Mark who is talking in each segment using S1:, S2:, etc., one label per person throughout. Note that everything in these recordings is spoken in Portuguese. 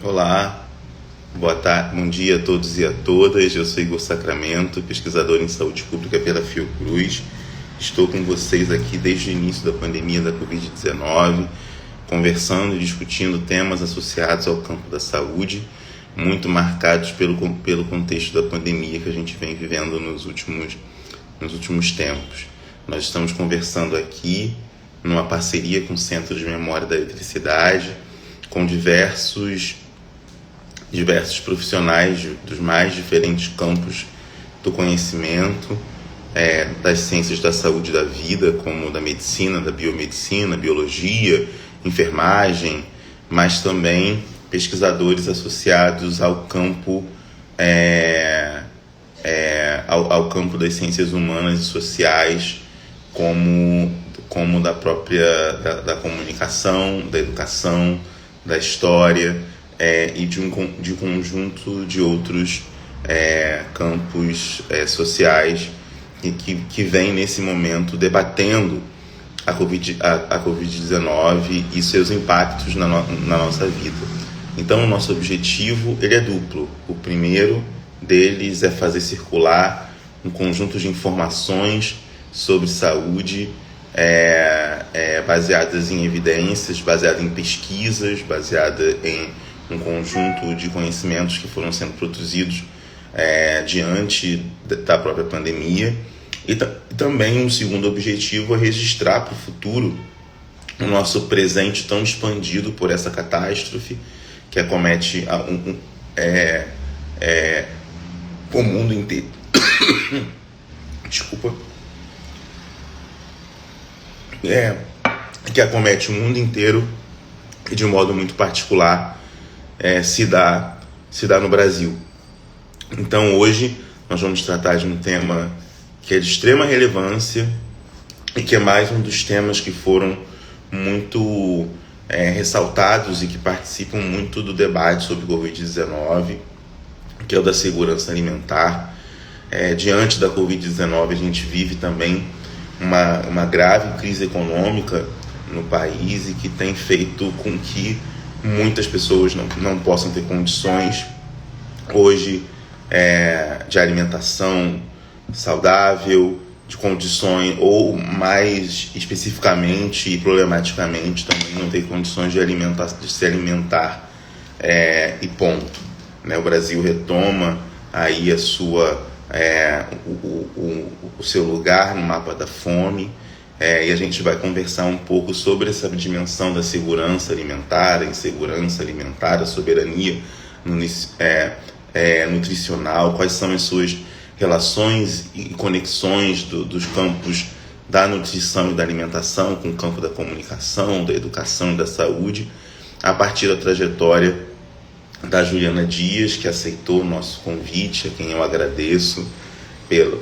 S1: Olá, boa tarde, bom dia a todos e a todas. Eu sou Igor Sacramento, pesquisador em saúde pública pela Fiocruz. Estou com vocês aqui desde o início da pandemia da Covid-19, conversando e discutindo temas associados ao campo da saúde, muito marcados pelo contexto da pandemia que a gente vem vivendo nos últimos tempos. Nós estamos conversando aqui numa parceria com o Centro de Memória da Eletricidade, com diversos profissionais dos mais diferentes campos do conhecimento, das ciências da saúde e da vida, como da medicina, da biomedicina, biologia, enfermagem, mas também pesquisadores associados ao campo ao campo das ciências humanas e sociais, como da própria da comunicação, da educação, da história, e de conjunto de outros campos sociais que vem nesse momento debatendo a Covid-19 e seus impactos na nossa vida. Então, o nosso objetivo ele é duplo. O primeiro deles é fazer circular um conjunto de informações sobre saúde baseadas em evidências, baseadas em pesquisas, baseada em um conjunto de conhecimentos que foram sendo produzidos diante da própria pandemia. E também um segundo objetivo é registrar para o futuro o nosso presente tão expandido por essa catástrofe que acomete o mundo inteiro. Desculpa. Que acomete o mundo inteiro e de um modo muito particular se dá no Brasil. Então hoje nós vamos tratar de um tema que é de extrema relevância e que é mais um dos temas que foram muito ressaltados e que participam muito do debate sobre o Covid-19, que é o da segurança alimentar. Diante da Covid-19 a gente vive também uma grave crise econômica no país e que tem feito com que muitas pessoas não possam ter condições hoje de alimentação saudável, de condições, ou mais especificamente e problematicamente também não ter condições de se alimentar e ponto. O Brasil retoma aí o seu lugar no mapa da fome, e a gente vai conversar um pouco sobre essa dimensão da segurança alimentar, a insegurança alimentar, a soberania nutricional, quais são as suas relações e conexões dos campos da nutrição e da alimentação com o campo da comunicação, da educação e da saúde, a partir da trajetória da Juliana Dias, que aceitou o nosso convite, a quem eu agradeço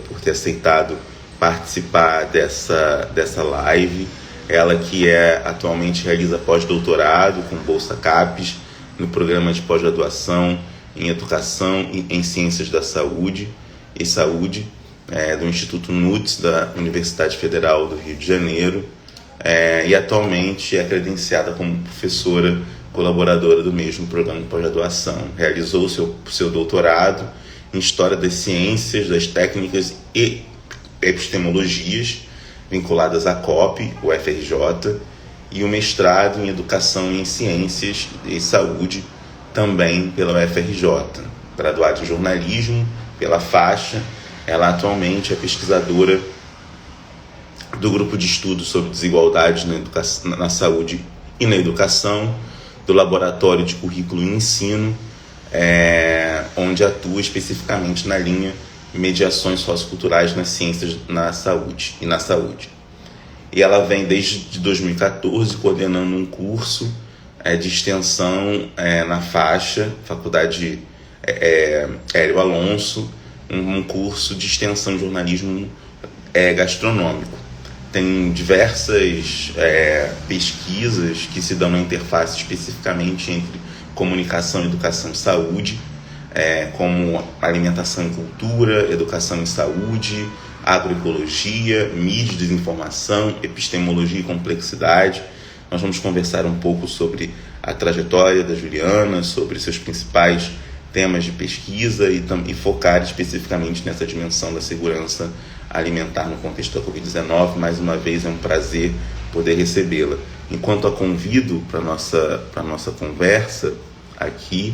S1: por ter aceitado participar dessa live. Ela que atualmente realiza pós-doutorado com Bolsa CAPES no programa de pós-graduação em Educação e em Ciências da Saúde e Saúde do Instituto NUTS da Universidade Federal do Rio de Janeiro, e atualmente é credenciada como professora colaboradora do mesmo programa de pós-graduação. Realizou seu doutorado em História das Ciências, das Técnicas e Epistemologias vinculadas à COP, o FRJ, e o mestrado em Educação em Ciências e Saúde também pela UFRJ, graduada em jornalismo pela faixa. Ela atualmente é pesquisadora do grupo de estudos sobre desigualdades na saúde e na educação, do Laboratório de Currículo e Ensino, onde atua especificamente na linha Mediações Socioculturais nas Ciências na Saúde e na Saúde. E ela vem desde 2014 coordenando um curso de extensão na faixa, Faculdade Hélio Alonso, um curso de extensão de jornalismo gastronômico. Tem diversas pesquisas que se dão na interface especificamente entre comunicação, educação e saúde, como alimentação e cultura, educação e saúde, agroecologia, mídia e desinformação, epistemologia e complexidade. Nós vamos conversar um pouco sobre a trajetória da Juliana, sobre seus principais temas de pesquisa e focar especificamente nessa dimensão da segurança alimentar no contexto da Covid-19. Mais uma vez é um prazer poder recebê-la. Enquanto a convido para a nossa conversa aqui,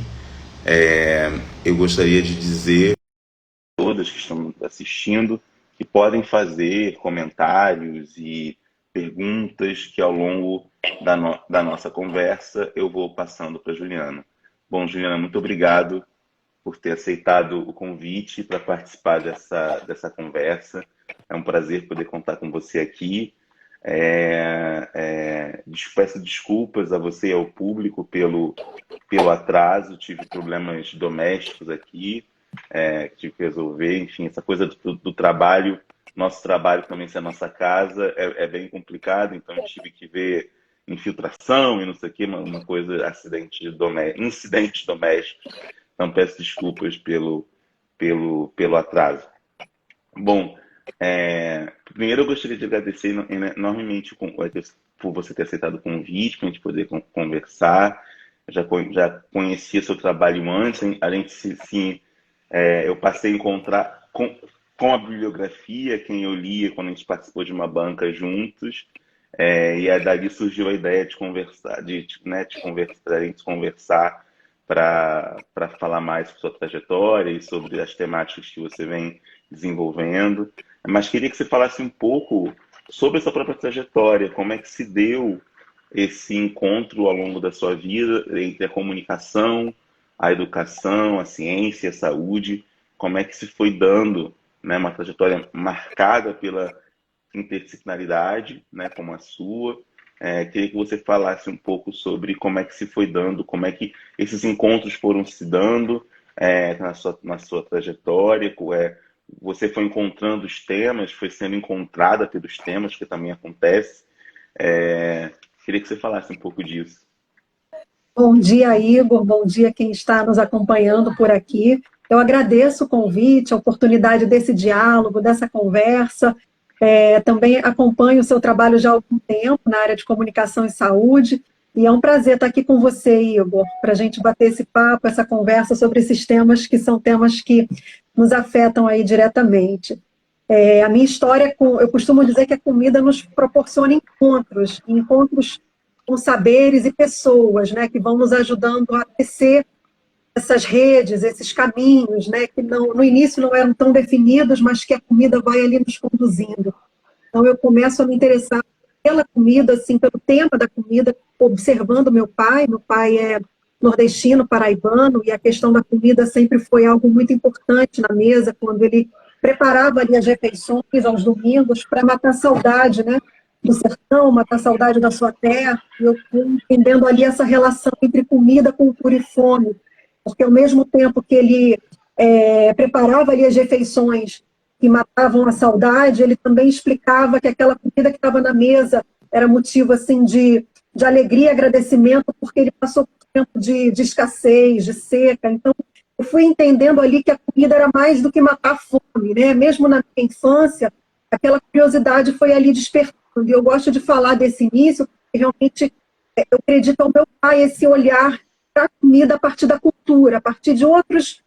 S1: eu gostaria de dizer a todas que estão assistindo que podem fazer comentários e perguntas que ao longo da nossa conversa eu vou passando para a Juliana. Bom, Juliana, muito obrigado por ter aceitado o convite para participar dessa conversa. É um prazer poder contar com você aqui. Peço desculpas a você e ao público pelo atraso, tive problemas domésticos aqui, tive que resolver, enfim, essa coisa do trabalho, nosso trabalho também ser a nossa casa, é bem complicado, então eu tive que ver infiltração e não sei o que, uma coisa, incidentes domésticos, então peço desculpas pelo atraso. Bom, primeiro eu gostaria de agradecer enormemente por você ter aceitado o convite, para a gente poder conversar. Eu já conhecia seu trabalho antes, eu passei a encontrar com a bibliografia, quem eu lia quando a gente participou de uma banca juntos, e aí dali surgiu a ideia de conversar, a gente conversar para falar mais sobre sua trajetória e sobre as temáticas que você vem desenvolvendo. Mas queria que você falasse um pouco sobre essa própria trajetória, como é que se deu esse encontro ao longo da sua vida entre a comunicação, a educação, a ciência, a saúde, como é que se foi dando, né, uma trajetória marcada pela interdisciplinaridade, né, como a sua. Queria que você falasse um pouco sobre como é que se foi dando, como é que esses encontros foram se dando na sua trajetória, você foi encontrando os temas, foi sendo encontrada pelos temas, que também acontece. Queria que você falasse um pouco disso.
S2: Bom dia, Igor. Bom dia quem está nos acompanhando por aqui. Eu agradeço o convite, a oportunidade desse diálogo, dessa conversa. Também acompanho o seu trabalho já há algum tempo na área de comunicação e saúde. E é um prazer estar aqui com você, Igor, para a gente bater esse papo, essa conversa sobre esses temas que são temas que nos afetam aí diretamente. A minha história, eu costumo dizer que a comida nos proporciona encontros com saberes e pessoas, né, que vão nos ajudando a tecer essas redes, esses caminhos, né, que no início não eram tão definidos, mas que a comida vai ali nos conduzindo. Então eu começo a me interessar pela comida, assim, pelo tema da comida, observando meu pai. Meu pai é nordestino, paraibano, e a questão da comida sempre foi algo muito importante na mesa, quando ele preparava ali as refeições aos domingos para matar a saudade, né, do sertão, matar a saudade da sua terra. E eu fui entendendo ali essa relação entre comida, cultura e fome, porque ao mesmo tempo que ele preparava ali as refeições que matavam a saudade, ele também explicava que aquela comida que estava na mesa era motivo assim, de alegria e agradecimento, porque ele passou por um tempo de escassez, de seca. Então, eu fui entendendo ali que a comida era mais do que matar a fome, né? Mesmo na minha infância, aquela curiosidade foi ali despertando. E eu gosto de falar desse início, porque realmente eu acredito ao meu pai esse olhar para a comida a partir da cultura, a partir de outros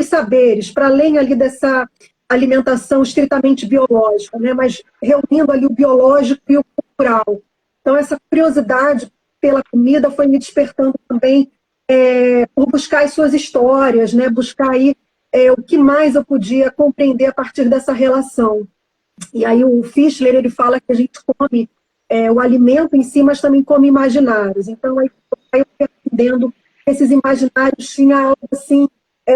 S2: saberes, para além ali dessa alimentação estritamente biológica, né? Mas reunindo ali o biológico e o cultural. Então, essa curiosidade pela comida foi me despertando também por buscar as suas histórias, né? Buscar aí o que mais eu podia compreender a partir dessa relação. E aí o Fischler, ele fala que a gente come o alimento em si, mas também come imaginários. Então, aí eu fui aprendendo que esses imaginários tinham algo assim,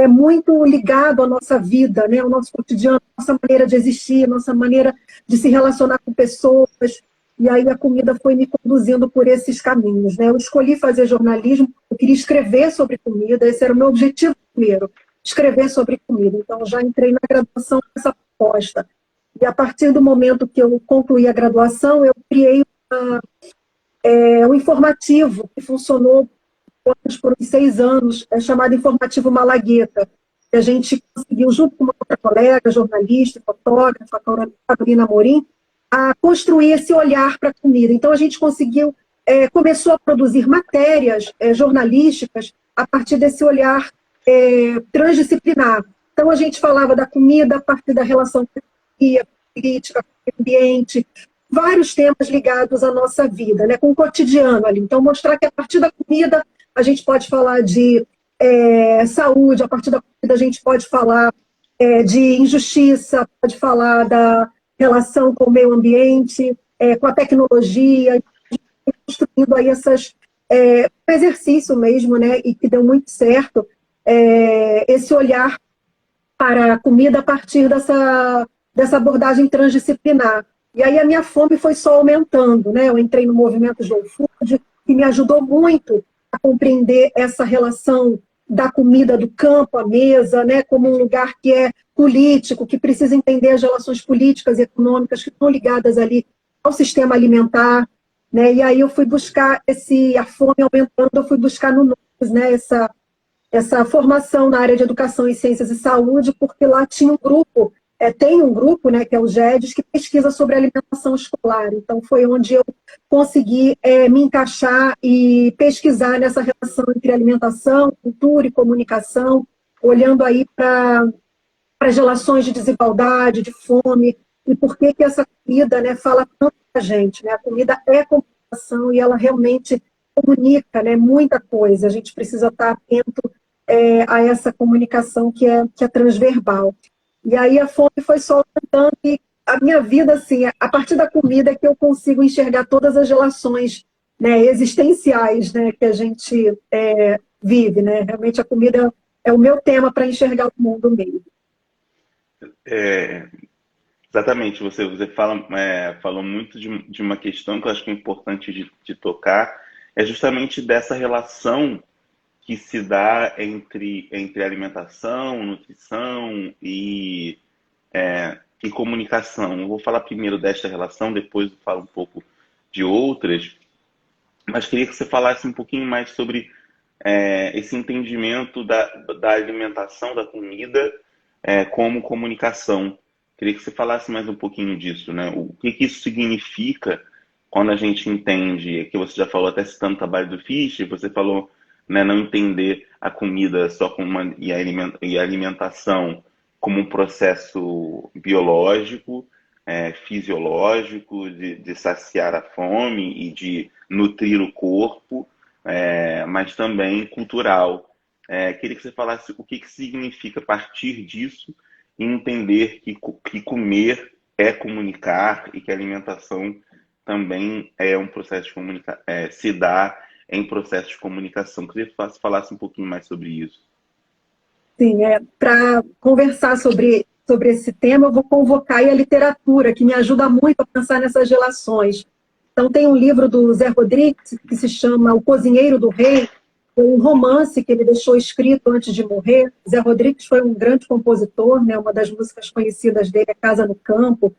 S2: muito ligado à nossa vida, né? Ao nosso cotidiano, à nossa maneira de existir, à nossa maneira de se relacionar com pessoas. E aí a comida foi me conduzindo por esses caminhos, né? Eu escolhi fazer jornalismo, eu queria escrever sobre comida, esse era o meu objetivo primeiro, escrever sobre comida. Então, eu já entrei na graduação com essa proposta. E a partir do momento que eu concluí a graduação, eu criei um informativo que funcionou por uns 6 anos, chamado Informativo Malagueta. A gente conseguiu, junto com uma outra colega, jornalista, fotógrafa, a Carolina Amorim, a construir esse olhar para a comida. Então, a gente conseguiu começou a produzir matérias jornalísticas a partir desse olhar transdisciplinar. Então, a gente falava da comida a partir da relação com a economia, política, com o ambiente, vários temas ligados à nossa vida, né, com o cotidiano ali. Então, mostrar que a partir da comida a gente pode falar de saúde, a partir da comida a gente pode falar de injustiça, pode falar da relação com o meio ambiente, com a tecnologia, construindo aí um exercício mesmo, né, e que deu muito certo, esse olhar para a comida a partir dessa abordagem transdisciplinar. E aí a minha fome foi só aumentando, né? Eu entrei no movimento Slow Food, que me ajudou muito a compreender essa relação da comida do campo à mesa, né? Como um lugar que é político, que precisa entender as relações políticas e econômicas que estão ligadas ali ao sistema alimentar, né? E aí eu fui buscar a fome aumentando, eu fui buscar no NUS, né? Essa formação na área de educação em ciências e saúde, porque lá tinha um grupo, tem um grupo, né, que é o GEDES, que pesquisa sobre alimentação escolar. Então, foi onde eu consegui me encaixar e pesquisar nessa relação entre alimentação, cultura e comunicação, olhando aí para as relações de desigualdade, de fome, e por que essa comida, né, fala tanto para a gente. Né? A comida é comunicação e ela realmente comunica, né, muita coisa. A gente precisa estar atento a essa comunicação que é transverbal. E aí a fome foi só aumentando e a minha vida, assim, a partir da comida é que eu consigo enxergar todas as relações, né, existenciais, né, que a gente vive, né? Realmente a comida é o meu tema para enxergar o mundo mesmo.
S1: Exatamente, você falou muito de uma questão que eu acho que é importante de tocar, é justamente dessa relação que se dá entre alimentação, nutrição e comunicação. Eu vou falar primeiro desta relação, depois eu falo um pouco de outras, mas queria que você falasse um pouquinho mais sobre esse entendimento da alimentação, da comida, como comunicação. Queria que você falasse mais um pouquinho disso, né? O que isso significa quando a gente entende, que você já falou até citando o trabalho do Fischer, você falou, né, não entender a comida só como e a alimentação como um processo biológico, fisiológico, de saciar a fome e de nutrir o corpo, mas também cultural. Queria que você falasse o que significa partir disso e entender que comer é comunicar e que a alimentação também é um processo de comunicação, se dá em processo de comunicação. Queria que você falasse um pouquinho mais sobre isso.
S2: Sim, para conversar sobre esse tema, eu vou convocar aí a literatura, que me ajuda muito a pensar nessas relações. Então, tem um livro do Zé Rodrigues, que se chama O Cozinheiro do Rei, um romance que ele deixou escrito antes de morrer. Zé Rodrigues foi um grande compositor, né? Uma das músicas conhecidas dele é Casa no Campo,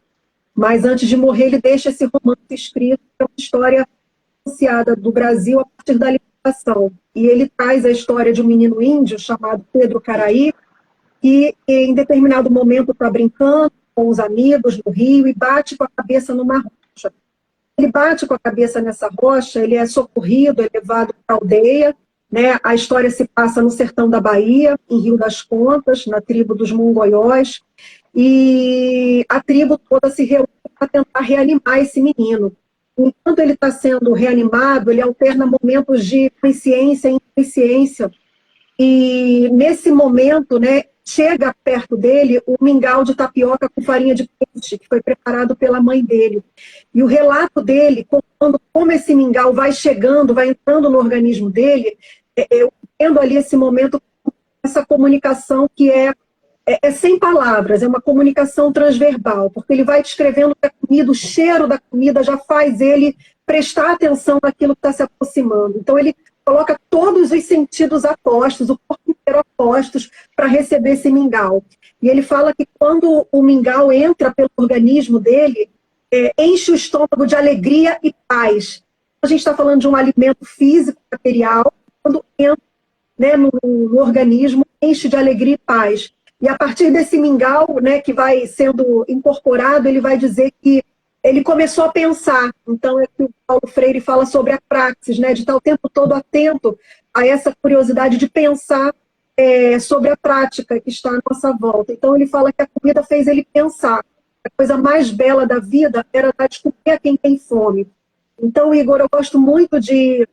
S2: mas antes de morrer ele deixa esse romance escrito, que é uma história associada do Brasil a partir da alimentação. E ele traz a história de um menino índio chamado Pedro Caraí, que em determinado momento está brincando com os amigos no rio e bate com a cabeça numa rocha. Ele bate com a cabeça nessa rocha, ele é socorrido, é levado para a aldeia, né? A história se passa no sertão da Bahia, em Rio das Contas, na tribo dos Mungoiós, e a tribo toda se reúne para tentar reanimar esse menino. Enquanto ele está sendo reanimado, ele alterna momentos de consciência e inconsciência. E nesse momento, né, chega perto dele o mingau de tapioca com farinha de peixe, que foi preparado pela mãe dele. E o relato dele, contando como esse mingau vai chegando, vai entrando no organismo dele, eu tendo ali esse momento, essa comunicação que é sem palavras, é uma comunicação transverbal, porque ele vai descrevendo que a comida, o cheiro da comida já faz ele prestar atenção naquilo que está se aproximando. Então ele coloca todos os sentidos apostos, o corpo inteiro apostos para receber esse mingau. E ele fala que quando o mingau entra pelo organismo dele, enche o estômago de alegria e paz. A gente está falando de um alimento físico, material, quando entra, né, no organismo, enche de alegria e paz. E a partir desse mingau, né, que vai sendo incorporado, ele vai dizer que ele começou a pensar. Então, é que o Paulo Freire fala sobre a praxis, né, de estar o tempo todo atento a essa curiosidade de pensar sobre a prática que está à nossa volta. Então, ele fala que a comida fez ele pensar. A coisa mais bela da vida era dar de comer a quem tem fome. Então, Igor, eu gosto muito de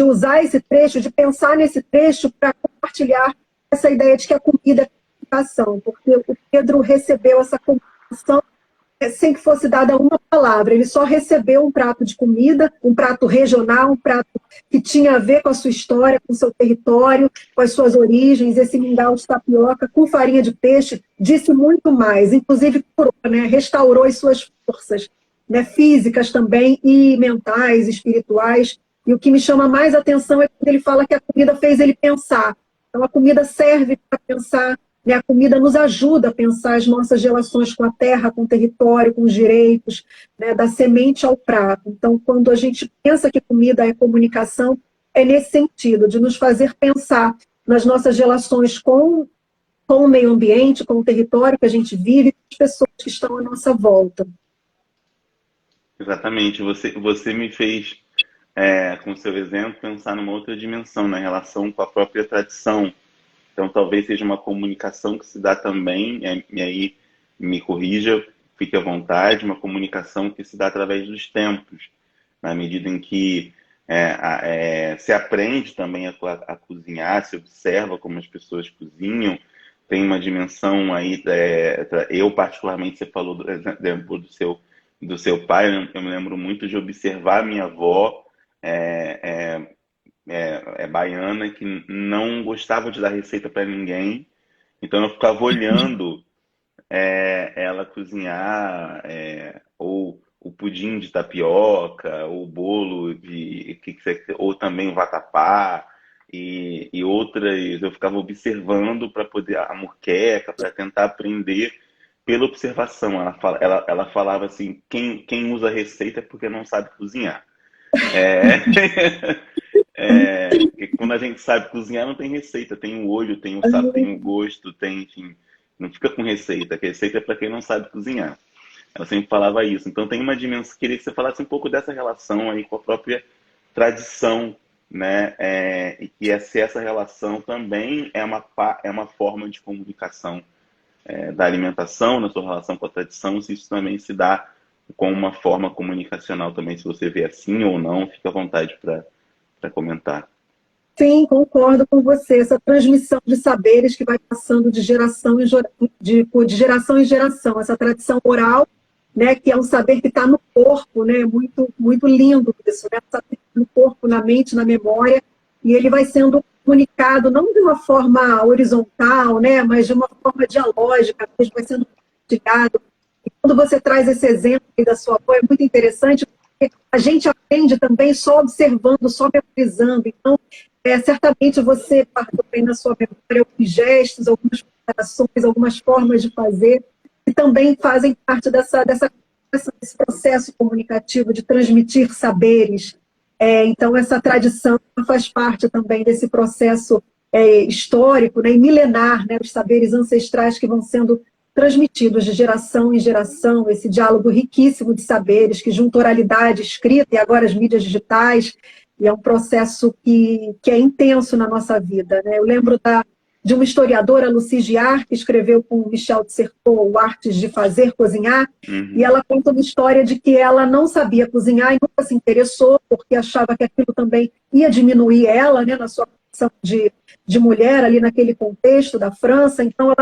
S2: usar esse trecho, de pensar nesse trecho para compartilhar essa ideia de que a comida é comunicação, porque o Pedro recebeu essa comunicação sem que fosse dada uma palavra. Ele só recebeu um prato de comida, um prato regional, um prato que tinha a ver com a sua história, com o seu território, com as suas origens, esse mingau de tapioca com farinha de peixe, disse muito mais, inclusive curou, né? Restaurou as suas forças, né? Físicas também, e mentais, espirituais. E o que me chama mais atenção é quando ele fala que a comida fez ele pensar. Então a comida serve para pensar, né? A comida nos ajuda a pensar as nossas relações com a terra, com o território, com os direitos, né? Da semente ao prato. Então, quando a gente pensa que comida é comunicação, é nesse sentido, de nos fazer pensar nas nossas relações com o meio ambiente, com o território que a gente vive, com as pessoas que estão à nossa volta.
S1: Exatamente. Você me fez, com o seu exemplo, pensar numa outra dimensão, na relação com a própria tradição. Então, talvez seja uma comunicação que se dá também, e aí me corrija, fique à vontade, uma comunicação que se dá através dos tempos, na medida em que se aprende também a cozinhar, se observa como as pessoas cozinham, tem uma dimensão aí, eu particularmente, você falou do exemplo do seu pai, eu me lembro muito de observar minha avó, baiana, que não gostava de dar receita para ninguém, então eu ficava olhando ela cozinhar, ou o pudim de tapioca, ou o bolo ou também o vatapá, e outras, eu ficava observando para poder, a moqueca, para tentar aprender pela observação. Ela falava assim, quem usa receita é porque não sabe cozinhar. É, porque quando a gente sabe cozinhar, não tem receita, tem o olho, tem o saco, tem o gosto, enfim, não fica com receita, que receita é para quem não sabe cozinhar. Ela sempre falava isso. Então tem uma dimensão, queria que você falasse um pouco dessa relação aí com a própria tradição, né? E que se essa relação também é uma forma de comunicação da alimentação, na sua relação com a tradição, se isso também se dá com uma forma comunicacional também, se você vê assim ou não, fica à vontade para comentar.
S2: Sim, concordo com você. Essa transmissão de saberes que vai passando de geração em geração, essa tradição oral, né, que é um saber que está no corpo, né, muito, muito lindo isso, né, no corpo, na mente, na memória, e ele vai sendo comunicado não de uma forma horizontal, né, mas de uma forma dialógica, ele vai sendo compartilhado. E quando você traz esse exemplo aí da sua avó, é muito interessante, porque a gente aprende também só observando, só memorizando. Então, certamente você partiu aí na sua memória alguns gestos, algumas preparações, algumas formas de fazer, que também fazem parte desse processo comunicativo de transmitir saberes. Então, essa tradição faz parte também desse processo histórico, né, e milenar, né, os saberes ancestrais que vão sendo transmitidos de geração em geração, esse diálogo riquíssimo de saberes que junta oralidade escrita e agora as mídias digitais, e é um processo que é intenso na nossa vida, né? Eu lembro de uma historiadora, Lucy Giard, que escreveu com Michel de Certeau o Artes de Fazer, Cozinhar, e ela conta uma história de que ela não sabia cozinhar e nunca se interessou, porque achava que aquilo também ia diminuir ela, né, na sua condição de mulher ali naquele contexto da França, então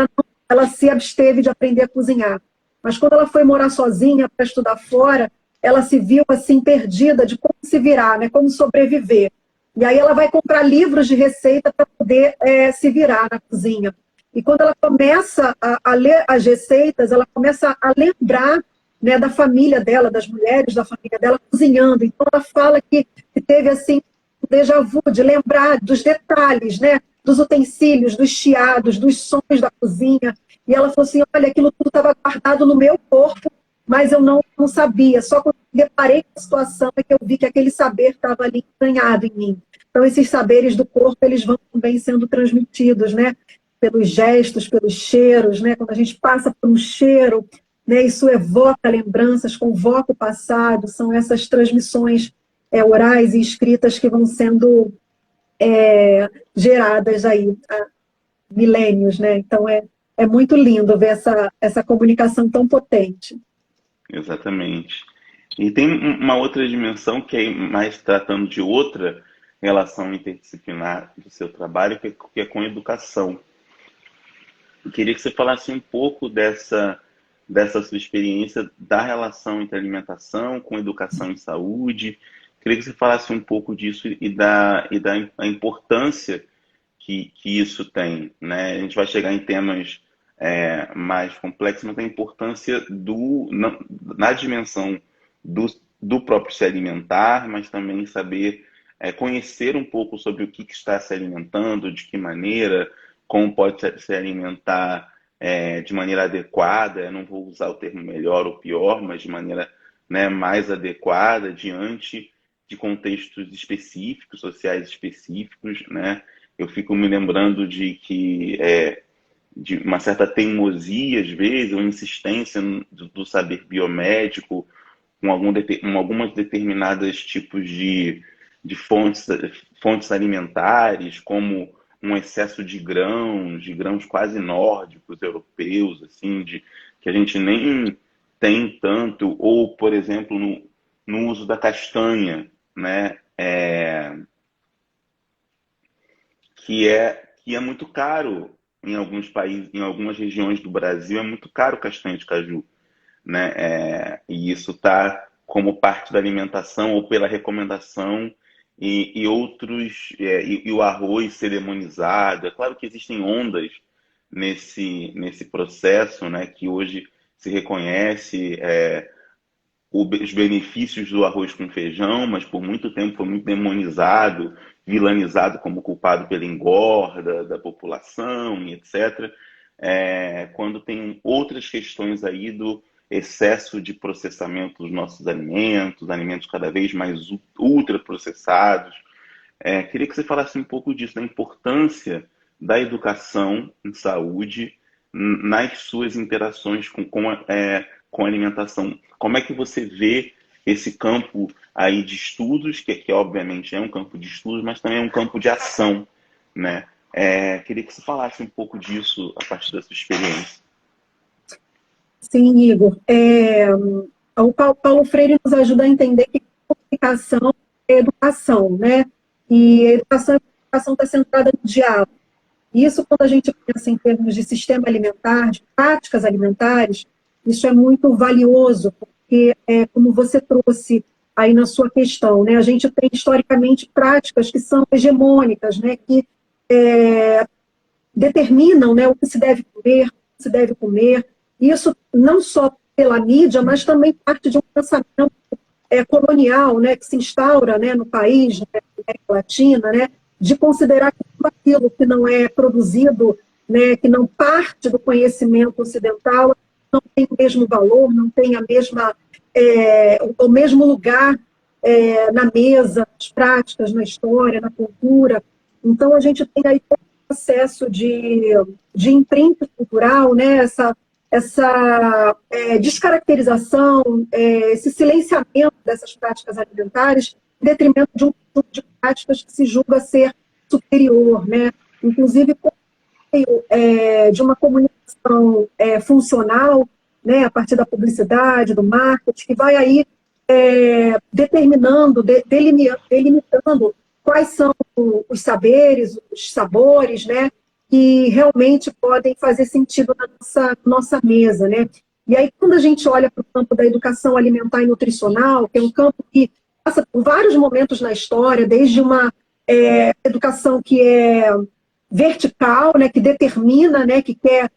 S2: ela se absteve de aprender a cozinhar. Mas quando ela foi morar sozinha para estudar fora, ela se viu assim perdida de como se virar, né, como sobreviver. E aí ela vai comprar livros de receita para poder se virar na cozinha. E quando ela começa a ler as receitas, ela começa a lembrar, né, da família dela, das mulheres da família dela cozinhando. Então ela fala que teve assim um déjà vu de lembrar dos detalhes, né, dos utensílios, dos chiados, dos sons da cozinha. E ela falou assim, olha, aquilo tudo estava guardado no meu corpo, mas eu não sabia. Só quando eu deparei com a situação é que eu vi que aquele saber estava ali entranhado em mim. Então, esses saberes do corpo, eles vão também sendo transmitidos, né? Pelos gestos, pelos cheiros, né? Quando a gente passa por um cheiro, né? Isso evoca lembranças, convoca o passado, são essas transmissões orais e escritas que vão sendo geradas aí há milênios, né? Então é muito lindo ver essa comunicação tão potente.
S1: Exatamente. E tem uma outra dimensão que é mais tratando de outra relação interdisciplinar do seu trabalho, que é com a educação. Eu queria que você falasse um pouco dessa sua experiência da relação entre alimentação com educação e saúde. Queria que você falasse um pouco disso e da a importância que isso tem, né? A gente vai chegar em temas mais complexos, mas a importância na dimensão do próprio se alimentar, mas também saber conhecer um pouco sobre o que está se alimentando, de que maneira, como pode se alimentar de maneira adequada. Eu não vou usar o termo melhor ou pior, mas de maneira, né, mais adequada diante de contextos específicos, sociais específicos, né? Eu fico me lembrando de uma certa teimosia, às vezes, ou insistência do saber biomédico com algumas determinadas tipos de fontes alimentares, como um excesso de grãos quase nórdicos, europeus, assim, que a gente nem tem tanto, ou, por exemplo, no uso da castanha, né? Que é muito caro em alguns países, em algumas regiões do Brasil, é muito caro castanha de caju, né? E isso está como parte da alimentação ou pela recomendação e o arroz ser demonizado. É claro que existem ondas nesse processo, né? Que hoje se reconhece os benefícios do arroz com feijão, mas por muito tempo foi muito demonizado, vilanizado como culpado pela engorda da população e etc. Quando tem outras questões aí do excesso de processamento dos nossos alimentos cada vez mais ultraprocessados. Queria que você falasse um pouco disso, da importância da educação em saúde nas suas interações com a alimentação. Como é que você vê esse campo aí de estudos, que obviamente é um campo de estudos, mas também é um campo de ação, né? Queria que você falasse um pouco disso a partir da sua experiência.
S2: Sim, Igor. O Paulo Freire nos ajuda a entender que comunicação é educação, né? E a educação está centrada no diálogo. Isso, quando a gente pensa em termos de sistema alimentar, de práticas alimentares, isso é muito valioso, porque, como você trouxe aí na sua questão, né, a gente tem historicamente práticas que são hegemônicas, né, que determinam, né, o que se deve comer, o que se deve comer. Isso não só pela mídia, mas também parte de um pensamento colonial, né, que se instaura, né, no país, né, na América Latina, né, de considerar que tudo aquilo que não é produzido, né, que não parte do conhecimento ocidental, não tem o mesmo valor, não tem o mesmo lugar na mesa, nas práticas, na história, na cultura. Então, a gente tem aí todo um processo de imprinta cultural, né, essa descaracterização, esse silenciamento dessas práticas alimentares, em detrimento de um conjunto de práticas que se julga ser superior, né? Inclusive, de uma comunicação funcional, né, a partir da publicidade, do marketing, que vai aí determinando, delimitando quais são os saberes, os sabores, né, que realmente podem fazer sentido na nossa mesa, né? E aí, quando a gente olha para o campo da educação alimentar e nutricional, que é um campo que passa por vários momentos na história, desde uma educação que é vertical, né, que determina, né, que quer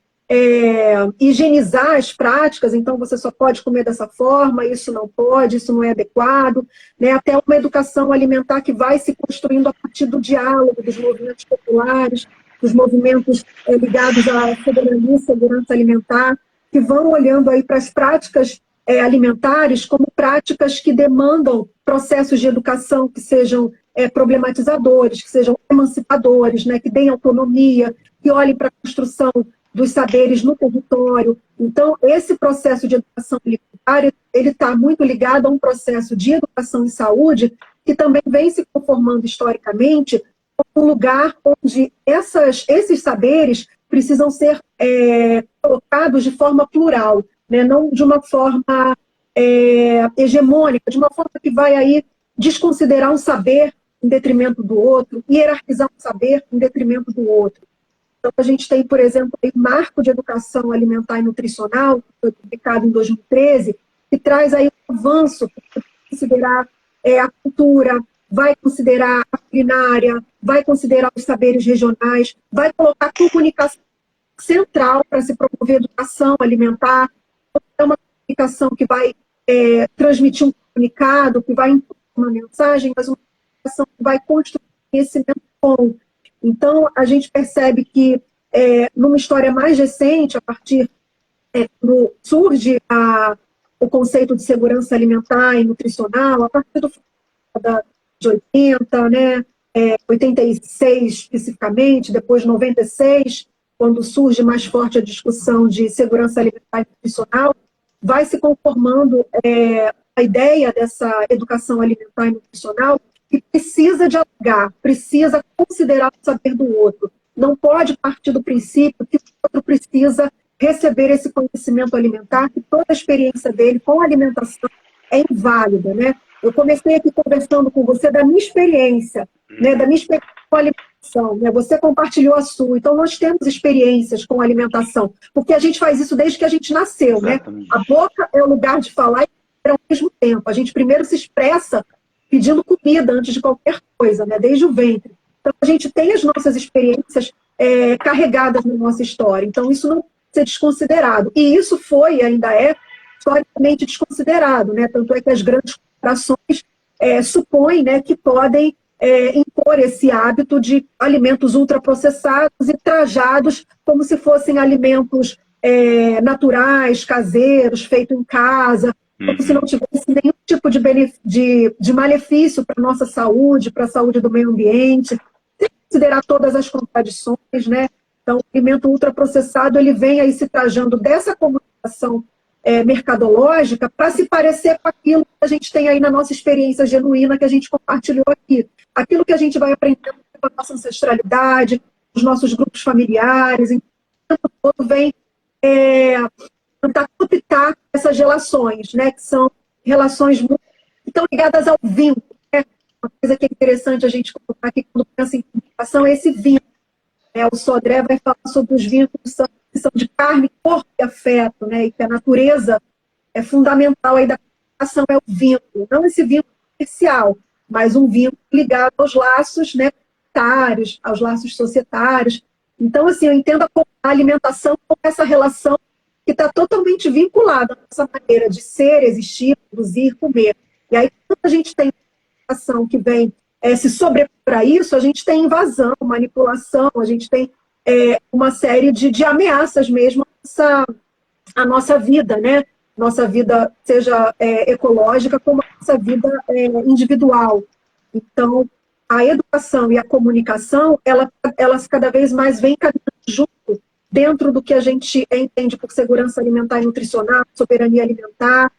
S2: higienizar as práticas, então você só pode comer dessa forma, isso não pode, isso não é adequado, né, até uma educação alimentar que vai se construindo a partir do diálogo dos movimentos populares, dos movimentos ligados à soberania e segurança alimentar, que vão olhando aí para as práticas alimentares como práticas que demandam processos de educação que sejam problematizadores, que sejam emancipadores, né, que deem autonomia, que olhem para a construção dos saberes no território. Então, esse processo de educação alimentar, ele está muito ligado a um processo de educação em saúde que também vem se conformando historicamente como um lugar onde esses saberes precisam ser colocados de forma plural, né? Não de uma forma hegemônica, de uma forma que vai aí desconsiderar um saber em detrimento do outro, hierarquizar um saber em detrimento do outro. Então, a gente tem, por exemplo, o Marco de Educação Alimentar e Nutricional, que foi publicado em 2013, que traz aí um avanço para considerar a cultura, vai considerar a culinária, vai considerar os saberes regionais, vai colocar a comunicação central para se promover educação alimentar. É uma comunicação que vai transmitir um comunicado, que vai impor uma mensagem, mas uma comunicação que vai construir conhecimento bom. Então, a gente percebe que, numa história mais recente, a partir quando surge o conceito de segurança alimentar e nutricional, a partir do da de 80, né, 86 especificamente, depois 96, quando surge mais forte a discussão de segurança alimentar e nutricional, vai se conformando a ideia dessa educação alimentar e nutricional que precisa dialogar, precisa considerar o saber do outro. Não pode partir do princípio que o outro precisa receber esse conhecimento alimentar, que toda a experiência dele com a alimentação é inválida, né? Eu comecei aqui conversando com você da minha experiência, né, da minha experiência com a alimentação, né? Você compartilhou a sua. Então, nós temos experiências com a alimentação, porque a gente faz isso desde que a gente nasceu, exatamente, né? A boca é o lugar de falar e ao mesmo tempo. A gente primeiro se expressa pedindo comida antes de qualquer coisa, né? Desde o ventre. Então, a gente tem as nossas experiências carregadas na nossa história. Então, isso não pode ser desconsiderado. E isso foi e ainda é historicamente desconsiderado, né? Tanto é que as grandes corporações supõem, né, que podem impor esse hábito de alimentos ultraprocessados e trajados como se fossem alimentos naturais, caseiros, feitos em casa, como se não tivesse nenhum tipo de malefício para a nossa saúde, para a saúde do meio ambiente, sem considerar todas as contradições, né? Então, o alimento ultraprocessado, ele vem aí se trajando dessa comunicação mercadológica para se parecer com aquilo que a gente tem aí na nossa experiência genuína que a gente compartilhou aqui. Aquilo que a gente vai aprendendo com a nossa ancestralidade, os nossos grupos familiares, então, o tempo todo vem tentar captar essas relações, né, que são relações muito, que estão ligadas ao vínculo, né? Uma coisa que é interessante a gente colocar aqui quando pensa em comunicação é esse vínculo. O Sodré vai falar sobre os vínculos que são de carne, corpo e afeto, né? E que a natureza é fundamental aí da comunicação, é o vínculo. Não esse vínculo comercial, mas um vínculo ligado aos laços, né, comunitários, aos laços societários. Então, assim, eu entendo a alimentação como essa relação que está totalmente vinculada à nossa maneira de ser, existir, produzir, comer. E aí, quando a gente tem uma alimentação que vem se sobrepor a isso, a gente tem invasão, manipulação, a gente tem uma série de ameaças mesmo à nossa vida, né? Nossa vida, seja ecológica, como a nossa vida individual. Então, a educação e a comunicação, elas cada vez mais vêm caminhando junto dentro do que a gente entende por segurança alimentar e nutricional, soberania alimentar.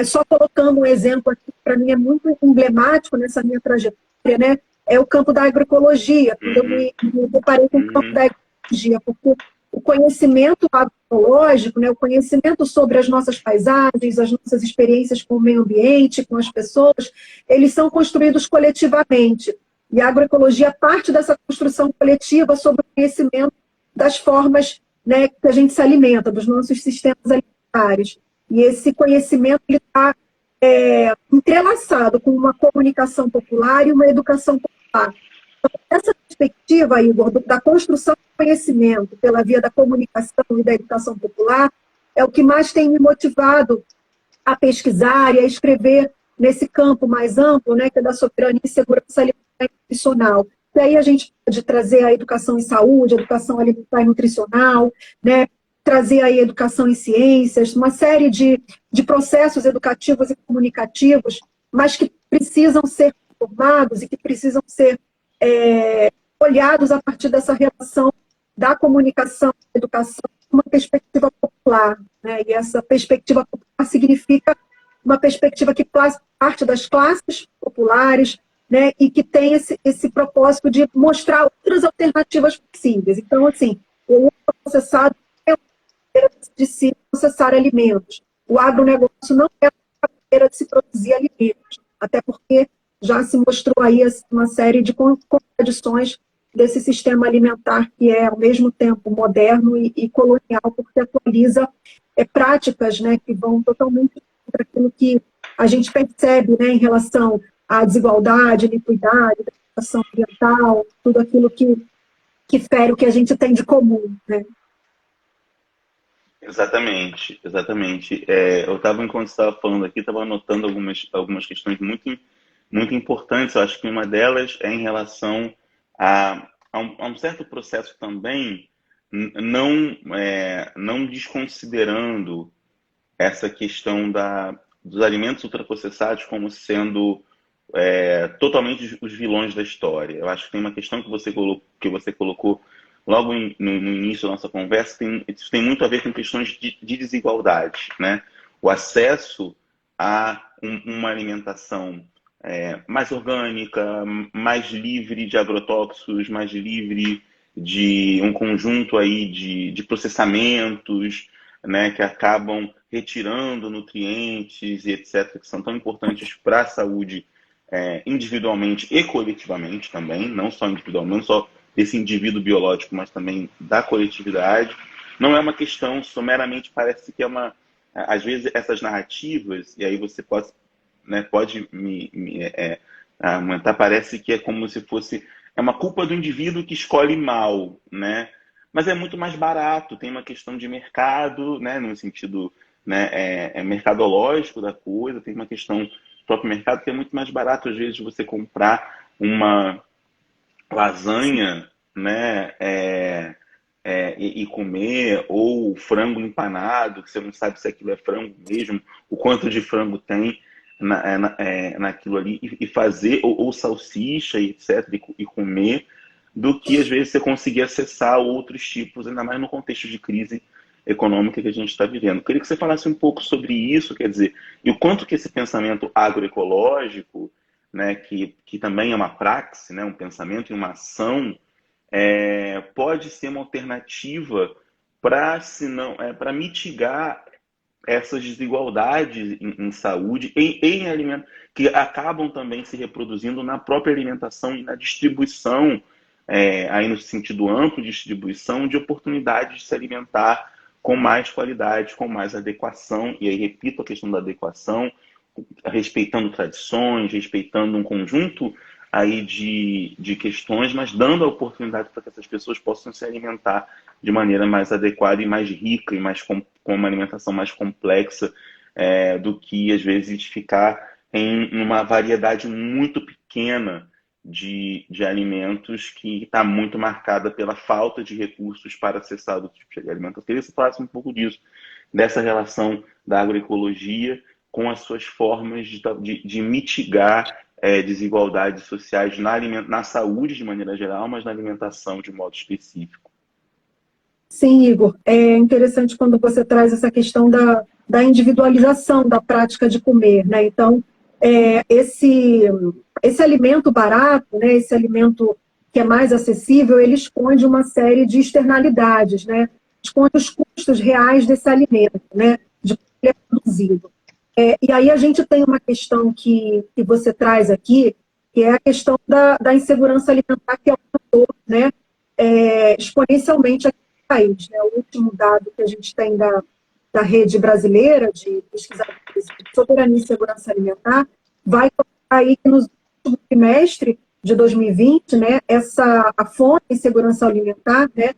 S2: Só colocando um exemplo aqui, para mim é muito emblemático nessa minha trajetória, né? É o campo da agroecologia, quando eu me deparei com o campo da agroecologia, porque o conhecimento agroecológico, né, o conhecimento sobre as nossas paisagens, as nossas experiências com o meio ambiente, com as pessoas, eles são construídos coletivamente. E a agroecologia parte dessa construção coletiva sobre o conhecimento das formas, né, que a gente se alimenta, dos nossos sistemas alimentares. E esse conhecimento está entrelaçado com uma comunicação popular e uma educação popular. Então, essa perspectiva, Igor, da construção do conhecimento pela via da comunicação e da educação popular é o que mais tem me motivado a pesquisar e a escrever nesse campo mais amplo, né, que é da soberania e segurança alimentar e nutricional. E aí a gente pode trazer a educação em saúde, a educação alimentar e nutricional, né, trazer aí a educação em ciências, uma série de processos educativos e comunicativos, mas que precisam ser formados e que precisam ser olhados a partir dessa relação da comunicação, da educação, uma perspectiva popular, né? E essa perspectiva popular significa uma perspectiva que faz parte das classes populares, né? E que tem esse propósito de mostrar outras alternativas possíveis. Então, assim, o ultraprocessado é uma maneira de se processar alimentos. O agronegócio não é uma maneira de se produzir alimentos, até porque já se mostrou aí uma série de contradições desse sistema alimentar que é, ao mesmo tempo, moderno e colonial, porque atualiza práticas, né, que vão totalmente contra aquilo que a gente percebe, né, em relação à desigualdade, iniquidade, educação ambiental, tudo aquilo que fere o que a gente tem de comum, né?
S1: Exatamente, exatamente. Eu estava, enquanto estava falando aqui, estava anotando algumas questões muito importantes. Eu acho que uma delas é em relação a um certo processo também, não desconsiderando essa questão dos alimentos ultraprocessados como sendo totalmente os vilões da história. Eu acho que tem uma questão que você colocou logo no início da nossa conversa, isso tem muito a ver com questões de desigualdade, né? O acesso a uma alimentação mais orgânica, mais livre de agrotóxicos, mais livre de um conjunto aí de processamentos, né, que acabam retirando nutrientes e etc., que são tão importantes para a saúde individualmente e coletivamente também, não só individualmente, não só desse indivíduo biológico, mas também da coletividade. Não é uma questão someramente, parece que é uma... Às vezes essas narrativas, e aí você pode me aumentar, parece que é como se fosse uma culpa do indivíduo que escolhe mal, né? Mas é muito mais barato, tem uma questão de mercado, né, no sentido, né, mercadológico da coisa, tem uma questão do próprio mercado que é muito mais barato, às vezes, você comprar uma lasanha, né, e comer, ou frango empanado, que você não sabe se aquilo é frango mesmo, o quanto de frango tem naquilo ali, e fazer, ou salsicha, e etc., e comer, do que às vezes você conseguir acessar outros tipos, ainda mais no contexto de crise econômica que a gente está vivendo. Eu queria que você falasse um pouco sobre isso, quer dizer, e o quanto que esse pensamento agroecológico, né, que também é uma praxe, né, um pensamento e uma ação, pode ser uma alternativa para mitigar essas desigualdades em saúde e em alimento, que acabam também se reproduzindo na própria alimentação e na distribuição, aí no sentido amplo de distribuição de oportunidades de se alimentar com mais qualidade, com mais adequação, e aí repito a questão da adequação, respeitando tradições, respeitando um conjunto aí de questões, mas dando a oportunidade para que essas pessoas possam se alimentar de maneira mais adequada e mais rica, e com uma alimentação mais complexa, do que, às vezes, ficar em uma variedade muito pequena de alimentos que está muito marcada pela falta de recursos para acessar outros tipos de alimentos. Eu queria que você falasse um pouco disso, dessa relação da agroecologia com as suas formas de mitigar desigualdades sociais na saúde de maneira geral, mas na alimentação de modo específico.
S2: Sim, Igor. É interessante quando você traz essa questão da individualização da prática de comer, né? Então, esse alimento barato, né, esse alimento que é mais acessível, ele esconde uma série de externalidades, né? Esconde os custos reais desse alimento, né? De como ele é produzido. E aí a gente tem uma questão que você traz aqui, que é a questão da insegurança alimentar, que aumentou, né, exponencialmente aqui no país, né? O último dado que a gente tem da rede brasileira de pesquisadores de soberania e segurança alimentar vai colocar aí que no último trimestre de 2020, né, a fome e segurança alimentar, né,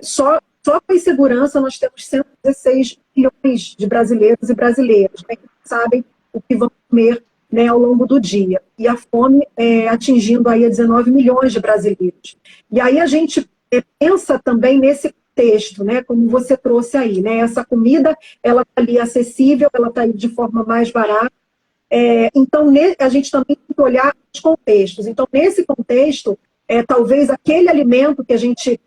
S2: só com a insegurança nós temos 116 milhões de brasileiros e brasileiras, né, que sabem o que vão comer, né, ao longo do dia. E a fome atingindo aí a 19 milhões de brasileiros. E aí a gente pensa também nesse contexto, né, como você trouxe aí, né, essa comida, ela está ali acessível, ela está aí de forma mais barata. Então, a gente também tem que olhar os contextos. Então, nesse contexto, talvez aquele alimento que a gente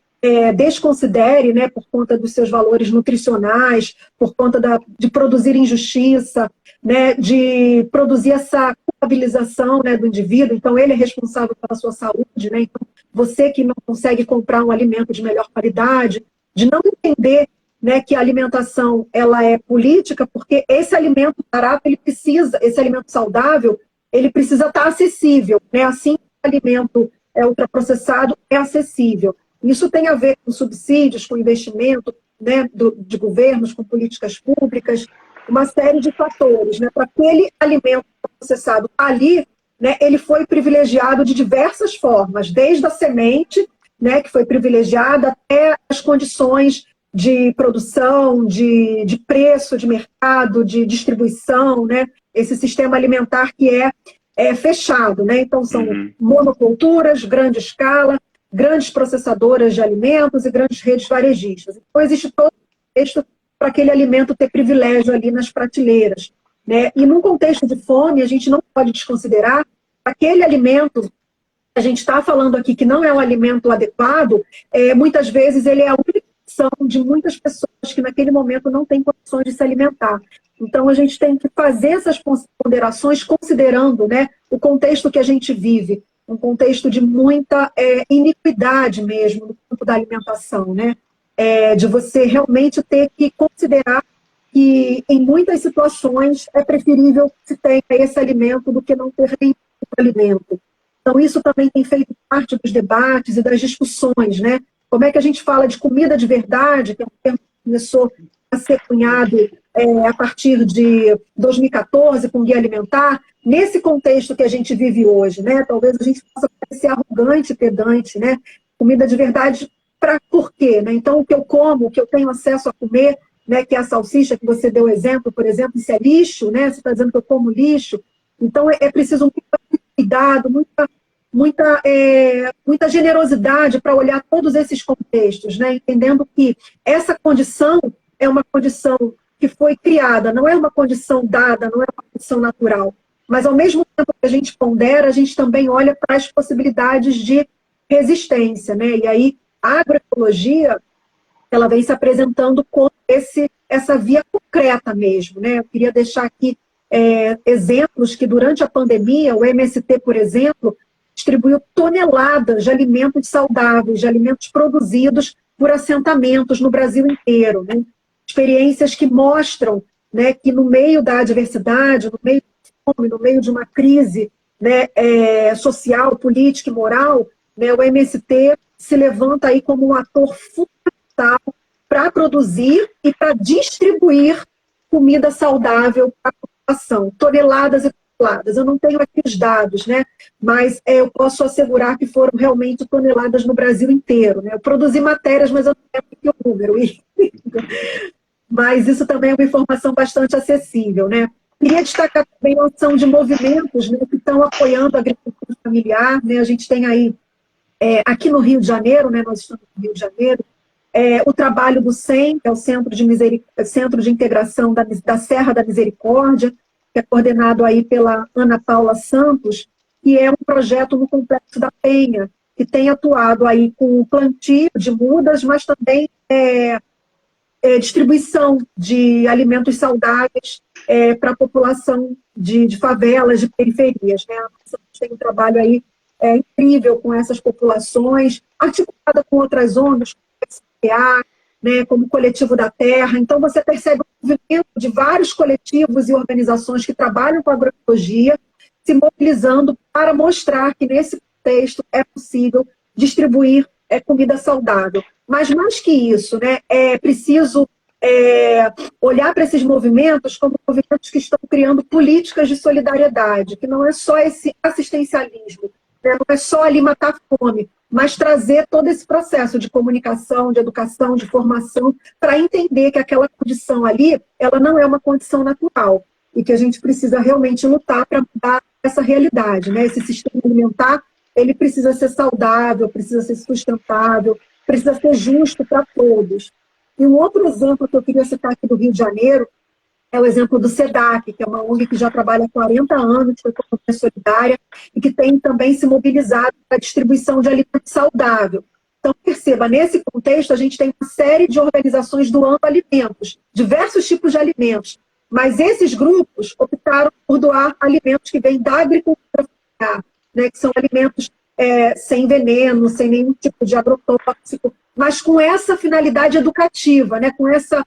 S2: desconsidere, né, por conta dos seus valores nutricionais, por conta de produzir injustiça, né, de produzir essa culpabilização, né, do indivíduo. Então, ele é responsável pela sua saúde, né? Então, você que não consegue comprar um alimento de melhor qualidade, de não entender, né, que a alimentação ela é política, porque esse alimento barato, esse alimento saudável, ele precisa estar acessível, né? Assim, o alimento ultraprocessado é acessível. Isso tem a ver com subsídios, com investimento, né, de governos, com políticas públicas, uma série de fatores, né? Para aquele alimento processado ali, né, ele foi privilegiado de diversas formas, desde a semente, né, que foi privilegiada, até as condições de produção, de preço, de mercado, de distribuição, né? Esse sistema alimentar que é fechado, né? Então, são monoculturas, grande escala, grandes processadoras de alimentos e grandes redes varejistas. Então, existe todo o contexto para aquele alimento ter privilégio ali nas prateleiras, né? E num contexto de fome, a gente não pode desconsiderar aquele alimento que a gente está falando aqui, que não é um alimento adequado, muitas vezes ele é a única opção de muitas pessoas que naquele momento não têm condições de se alimentar. Então, a gente tem que fazer essas ponderações considerando, né, o contexto que a gente vive, um contexto de muita iniquidade mesmo no campo da alimentação, né? De você realmente ter que considerar que, em muitas situações, é preferível que se tenha esse alimento do que não ter nenhum alimento. Então, isso também tem feito parte dos debates e das discussões, né? Como é que a gente fala de comida de verdade, que é um termo que começou a ser cunhado a partir de 2014, com o Guia Alimentar, nesse contexto que a gente vive hoje, né? Talvez a gente possa parecer arrogante, pedante, né? Comida de verdade, por quê? Né? Então, o que eu como, o que eu tenho acesso a comer, né, que é a salsicha que você deu exemplo, por exemplo, isso é lixo, né? Você está dizendo que eu como lixo. Então, é preciso muito cuidado, muita generosidade para olhar todos esses contextos, né? Entendendo que essa condição é uma condição que foi criada, não é uma condição dada, não é uma condição natural. Mas, ao mesmo tempo que a gente pondera, a gente também olha para as possibilidades de resistência, né? E aí, a agroecologia, ela vem se apresentando como essa via concreta mesmo, né? Eu queria deixar aqui exemplos que, durante a pandemia, o MST, por exemplo, distribuiu toneladas de alimentos saudáveis, de alimentos produzidos por assentamentos no Brasil inteiro, né? Experiências que mostram, né, que no meio da adversidade, no meio da fome, no meio de uma crise, né, social, política e moral, né, o MST se levanta aí como um ator fundamental para produzir e para distribuir comida saudável para a população, toneladas e toneladas. Eu não tenho aqui os dados, né, mas eu posso assegurar que foram realmente toneladas no Brasil inteiro, né? Eu produzi matérias, mas eu não lembro aqui o número. Mas isso também é uma informação bastante acessível, né? Queria destacar também a ação de movimentos, né, que estão apoiando a agricultura familiar, né? A gente tem aí, aqui no Rio de Janeiro, né, nós estamos no Rio de Janeiro, o trabalho do CEM, que é o Centro de Integração da Serra da Misericórdia, que é coordenado aí pela Ana Paula Santos, que é um projeto no Complexo da Penha, que tem atuado aí com o plantio de mudas, mas também distribuição de alimentos saudáveis para a população de favelas, de periferias, né? A gente tem um trabalho aí incrível com essas populações, articulada com outras ONGs, como o SPA, né, como o Coletivo da Terra. Então, você percebe o movimento de vários coletivos e organizações que trabalham com a agroecologia se mobilizando para mostrar que, nesse contexto, é possível distribuir comida saudável. Mas, mais que isso, né, é preciso olhar para esses movimentos como movimentos que estão criando políticas de solidariedade, que não é só esse assistencialismo, né, não é só ali matar fome, mas trazer todo esse processo de comunicação, de educação, de formação, para entender que aquela condição ali, ela não é uma condição natural, e que a gente precisa realmente lutar para mudar essa realidade, né? Esse sistema alimentar, ele precisa ser saudável, precisa ser sustentável, precisa ser justo para todos. E um outro exemplo que eu queria citar aqui do Rio de Janeiro é o exemplo do SEDAC, que é uma ONG que já trabalha há 40 anos com economia solidária e que tem também se mobilizado para a distribuição de alimento saudável, Então, perceba, nesse contexto, a gente tem uma série de organizações doando alimentos, diversos tipos de alimentos, mas esses grupos optaram por doar alimentos que vêm da agricultura familiar, né, que são alimentos sem veneno, sem nenhum tipo de agrotóxico, mas com essa finalidade educativa, né, com essa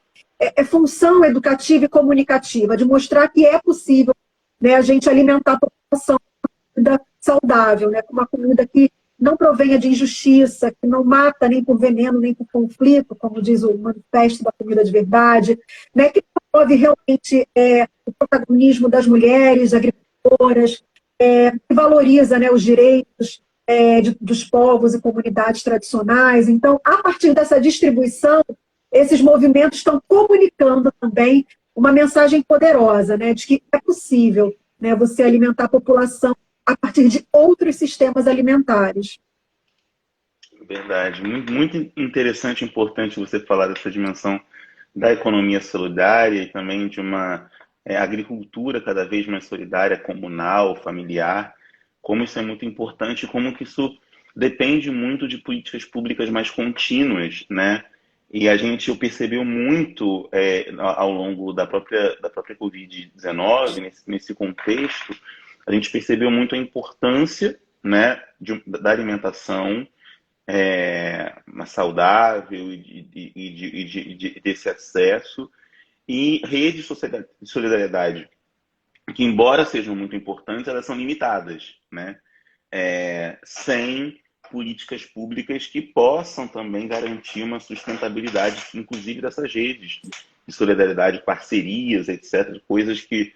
S2: função educativa e comunicativa, de mostrar que é possível, né, a gente alimentar a população com uma comida saudável, né, com uma comida que não provenha de injustiça, que não mata nem por veneno, nem por conflito, como diz o Manifesto da Comida de Verdade, né, que promove realmente o protagonismo das mulheres agricultoras, que valoriza, né, os direitos dos povos e comunidades tradicionais. Então, a partir dessa distribuição, esses movimentos estão comunicando também uma mensagem poderosa, né, de que é possível, né, você alimentar a população a partir de outros sistemas alimentares.
S1: Verdade. Muito, muito interessante e importante você falar dessa dimensão da economia solidária e também de uma agricultura cada vez mais solidária, comunal, familiar. Como isso é muito importante e como que isso depende muito de políticas públicas mais contínuas, né? E a gente percebeu muito ao longo da própria Covid-19, nesse contexto, a gente percebeu muito a importância, né, da alimentação saudável e desse acesso, e redes de solidariedade, que embora sejam muito importantes, elas são limitadas, né? Sem políticas públicas que possam também garantir uma sustentabilidade, inclusive dessas redes de solidariedade, parcerias, etc., coisas que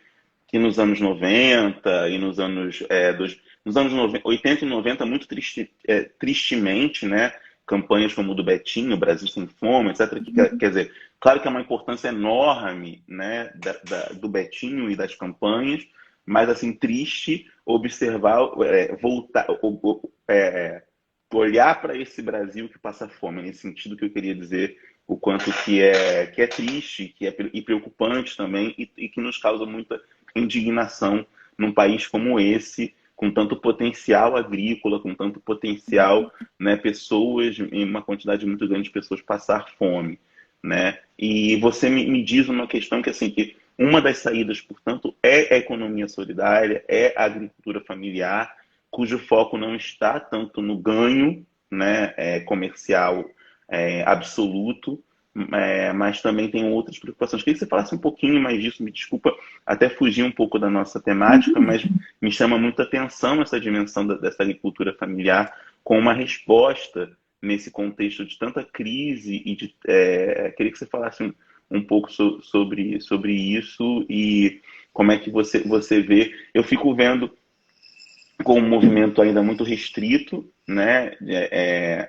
S1: nos anos 90 e nos anos 80 e 90, muito tristemente, né, campanhas como o do Betinho, Brasil Sem Fome, etc., quer dizer, claro que é uma importância enorme, né, do Betinho e das campanhas, mas assim, triste observar, olhar para esse Brasil que passa fome, nesse sentido que eu queria dizer, o quanto que é triste, e preocupante também, e que nos causa muita indignação num país como esse, com tanto potencial agrícola, com tanto potencial, né, pessoas, em uma quantidade muito grande de pessoas passar fome, né? E você me diz uma questão que, assim, que uma das saídas, portanto, é a economia solidária, é a agricultura familiar, cujo foco não está tanto no ganho, né, comercial absoluto, mas também tem outras preocupações. Queria que você falasse um pouquinho mais disso, me desculpa até fugir um pouco da nossa temática, mas me chama muita atenção essa dimensão dessa agricultura familiar com uma resposta nesse contexto de tanta crise e queria que você falasse um pouco sobre isso e como é que você vê. Eu fico vendo com um movimento ainda muito restrito, né,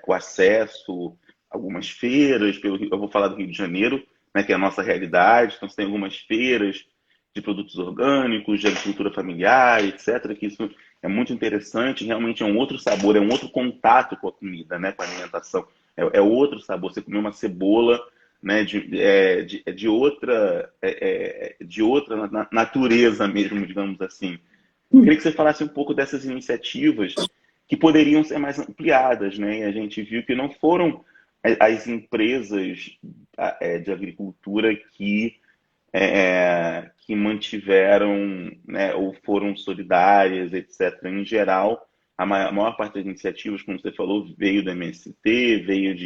S1: o acesso a algumas feiras, eu vou falar do Rio de Janeiro, né, que é a nossa realidade, então você tem algumas feiras de produtos orgânicos, de agricultura familiar, etc., que isso é muito interessante, realmente é um outro sabor, é um outro contato com a comida, né, com a alimentação, é outro sabor, você comer uma cebola, né, de outra natureza mesmo, digamos assim. Queria que você falasse um pouco dessas iniciativas que poderiam ser mais ampliadas, né? E a gente viu que não foram as empresas de agricultura que mantiveram, né, ou foram solidárias, etc. Em geral, a maior parte das iniciativas, como você falou, veio do MST, veio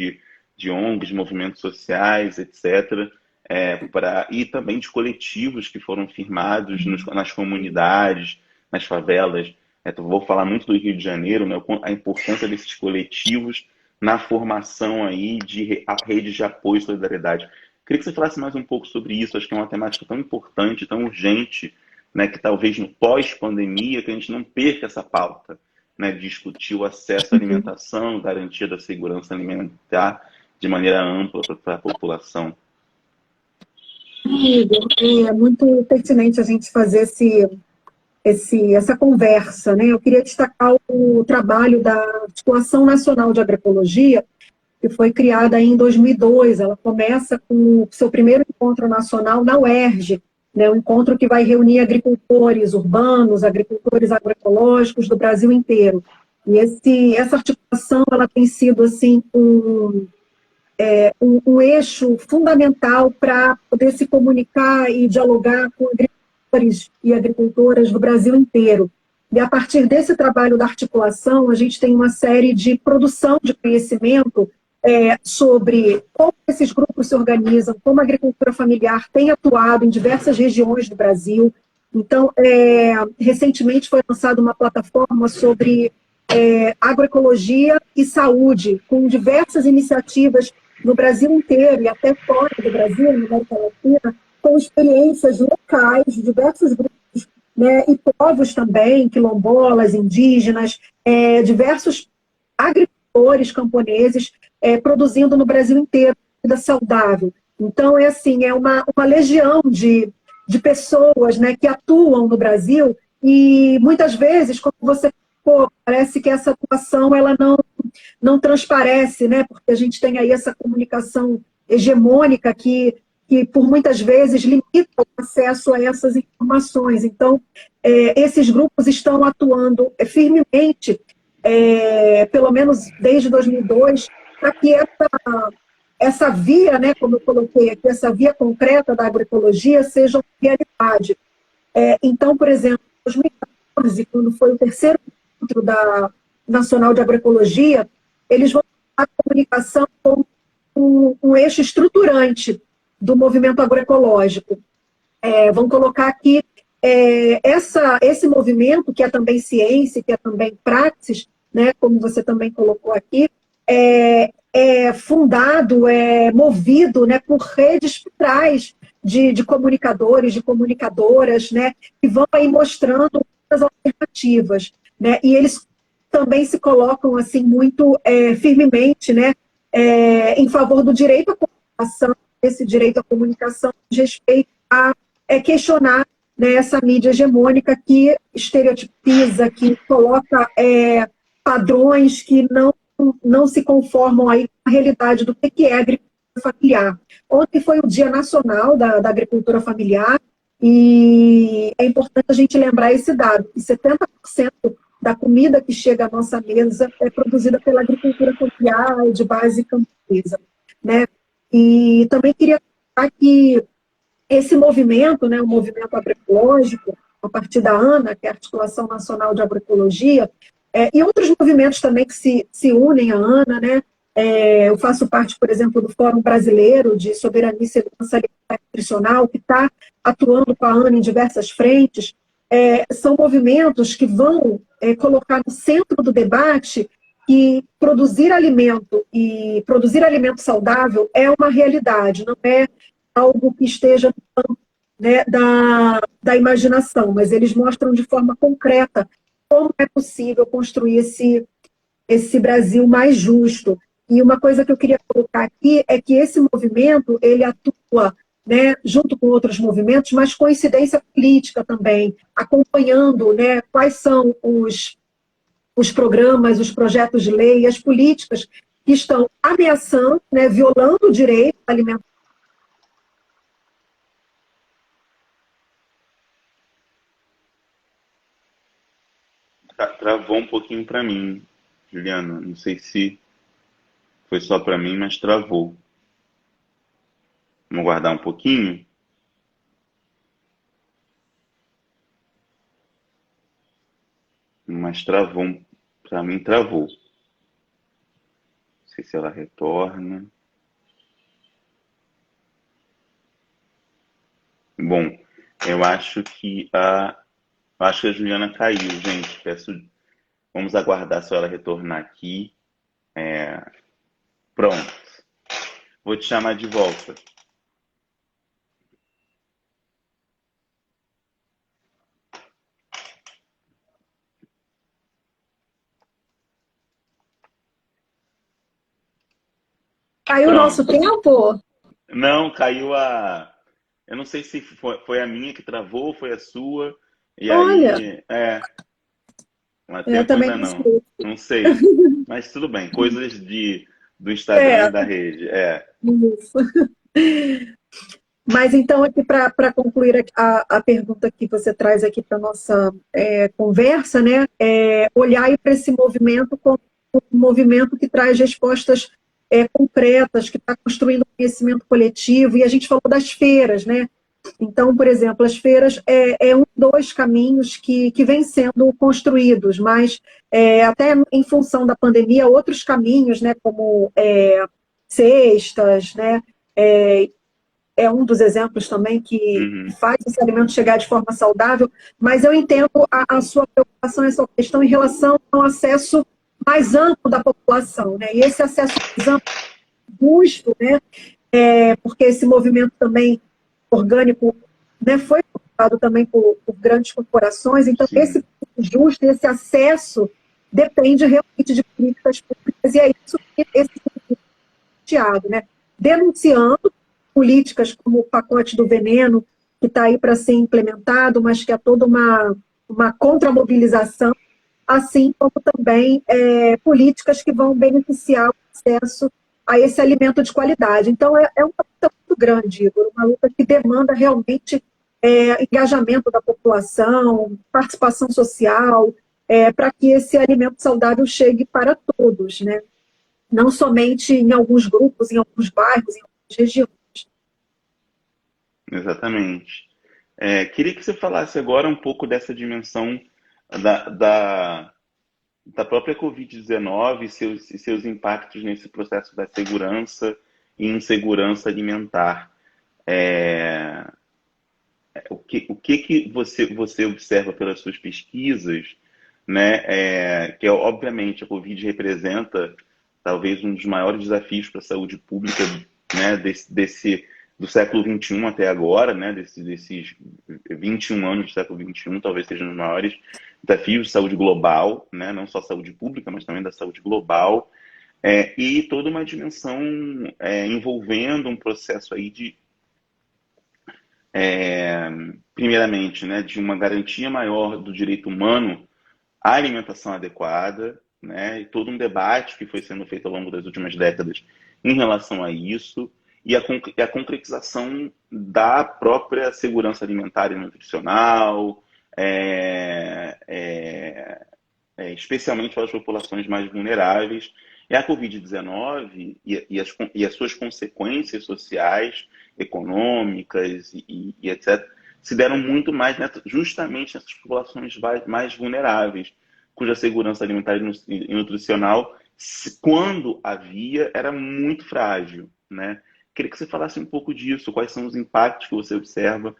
S1: de ONGs, movimentos sociais, etc., e também de coletivos que foram firmados nas comunidades, nas favelas. Vou falar muito do Rio de Janeiro, né, a importância desses coletivos na formação aí de redes de apoio e solidariedade. Queria que você falasse mais um pouco sobre isso, acho que é uma temática tão importante, tão urgente, né, que talvez no pós-pandemia que a gente não perca essa pauta, né, de discutir o acesso à alimentação, garantia da segurança alimentar de maneira ampla para a população.
S2: É muito pertinente a gente fazer essa conversa, né? Eu queria destacar o trabalho da Articulação Nacional de Agroecologia, que foi criada em 2002. Ela começa com o seu primeiro encontro nacional na UERJ, né? Um encontro que vai reunir agricultores urbanos, agricultores agroecológicos do Brasil inteiro. E essa articulação ela tem sido assim, um eixo fundamental para poder se comunicar e dialogar com agricultores e agricultoras do Brasil inteiro. E a partir desse trabalho da articulação, a gente tem uma série de produção de conhecimento sobre como esses grupos se organizam, como a agricultura familiar tem atuado em diversas regiões do Brasil. Então, recentemente foi lançada uma plataforma sobre agroecologia e saúde, com diversas iniciativas no Brasil inteiro e até fora do Brasil, na América Latina, com experiências locais de diversos grupos, né, e povos também, quilombolas, indígenas, diversos agricultores camponeses produzindo no Brasil inteiro comida saudável. Então, é uma legião de pessoas, né, que atuam no Brasil e muitas vezes, como você parece que essa atuação ela não transparece, né, porque a gente tem aí essa comunicação hegemônica que por muitas vezes limita o acesso a essas informações. Então, esses grupos estão atuando firmemente, pelo menos desde 2002, para que essa via, né, como eu coloquei aqui, essa via concreta da agroecologia seja uma realidade. Então, por exemplo, em 2014, quando foi o terceiro encontro da Nacional de Agroecologia, eles vão a comunicação como um eixo estruturante do movimento agroecológico. Vão colocar aqui esse movimento, que é também ciência, que é também praxis, né, como você também colocou aqui, fundado, movido, né, por redes plurais de comunicadores, de comunicadoras, né, que vão aí mostrando as alternativas, né, e eles também se colocam assim muito firmemente, né, em favor do direito à comunicação, esse direito à comunicação de respeito a questionar, né, essa mídia hegemônica que estereotipiza, que coloca padrões que não se conformam aí com a realidade do que é agricultura familiar. Ontem foi o Dia Nacional da Agricultura Familiar e é importante a gente lembrar esse dado, que 70% da comida que chega à nossa mesa é produzida pela agricultura familiar de base camponesa, né? E também queria falar que esse movimento, né, o movimento agroecológico, a partir da ANA, que é a Articulação Nacional de Agroecologia, e outros movimentos também que se unem à ANA, né? Eu faço parte, por exemplo, do Fórum Brasileiro de Soberania e Segurança Alimentar e Nutricional, que está atuando com a ANA em diversas frentes. São movimentos que vão colocar no centro do debate que produzir alimento e produzir alimento saudável é uma realidade, não é algo que esteja no campo, né, da imaginação, mas eles mostram de forma concreta como é possível construir esse Brasil mais justo. E uma coisa que eu queria colocar aqui é que esse movimento, ele atua, né, junto com outros movimentos, mas com incidência política também, acompanhando, né, quais são os programas, os projetos de lei, as políticas que estão ameaçando, né, violando o direito à alimentação.
S1: Travou um pouquinho para mim, Juliana. Não sei se foi só para mim, mas travou. Vamos guardar um pouquinho. Mas travou. Para mim, travou. Não sei se ela retorna. Bom, eu acho que a Juliana caiu, gente. Vamos aguardar só ela retornar aqui. Pronto. Vou te chamar de volta.
S2: Caiu o nosso tempo?
S1: Não, caiu a... Eu não sei se foi a minha que travou ou foi a sua. E
S2: Olha,
S1: aí... Mas
S2: eu
S1: tempo
S2: também
S1: ainda
S2: não
S1: não.
S2: sei.
S1: Não sei. Mas tudo bem. Coisas do Instagram e da rede.
S2: Isso. Mas então, aqui para concluir a pergunta que você traz aqui para a nossa conversa, né, olhar para esse movimento como um movimento que traz respostas concretas, que está construindo conhecimento coletivo, e a gente falou das feiras, né? Então, por exemplo, as feiras dois caminhos que vêm sendo construídos, mas até em função da pandemia, outros caminhos, né, como cestas, né, é um dos exemplos também que faz esse alimento chegar de forma saudável, mas eu entendo a sua preocupação, essa questão em relação ao acesso mais amplo da população, né? E esse acesso mais amplo, justo, né? Porque esse movimento também orgânico, né, foi ocupado também por grandes corporações, então sim, esse justo, esse acesso depende realmente de políticas públicas, e é isso que esse Tiago, né? Denunciando políticas como o pacote do veneno, que está aí para ser implementado, mas que é toda uma contramobilização, assim como também políticas que vão beneficiar o acesso a esse alimento de qualidade. Então, é uma luta muito grande, Igor, uma luta que demanda realmente engajamento da população, participação social, para que esse alimento saudável chegue para todos, né? Não somente em alguns grupos, em alguns bairros, em algumas regiões.
S1: Exatamente. Queria que você falasse agora um pouco dessa dimensão da própria Covid-19 e seus impactos nesse processo da segurança e insegurança alimentar. O que você observa pelas suas pesquisas, né, que obviamente a Covid representa talvez um dos maiores desafios para a saúde pública, né, do século XXI até agora, né, desses 21 anos do século XXI, talvez sejam os maiores desafios de saúde global, né, não só saúde pública, mas também da saúde global, e toda uma dimensão envolvendo um processo aí de, primeiramente, né, de uma garantia maior do direito humano à alimentação adequada, né, e todo um debate que foi sendo feito ao longo das últimas décadas em relação a isso, e a concretização da própria segurança alimentar e nutricional, especialmente para as populações mais vulneráveis. E a Covid-19 e as suas consequências sociais, econômicas e etc., se deram muito mais justamente nessas populações mais vulneráveis, cuja segurança alimentar e nutricional, quando havia, era muito frágil, né? Queria que você falasse um pouco disso, quais são os impactos que você observa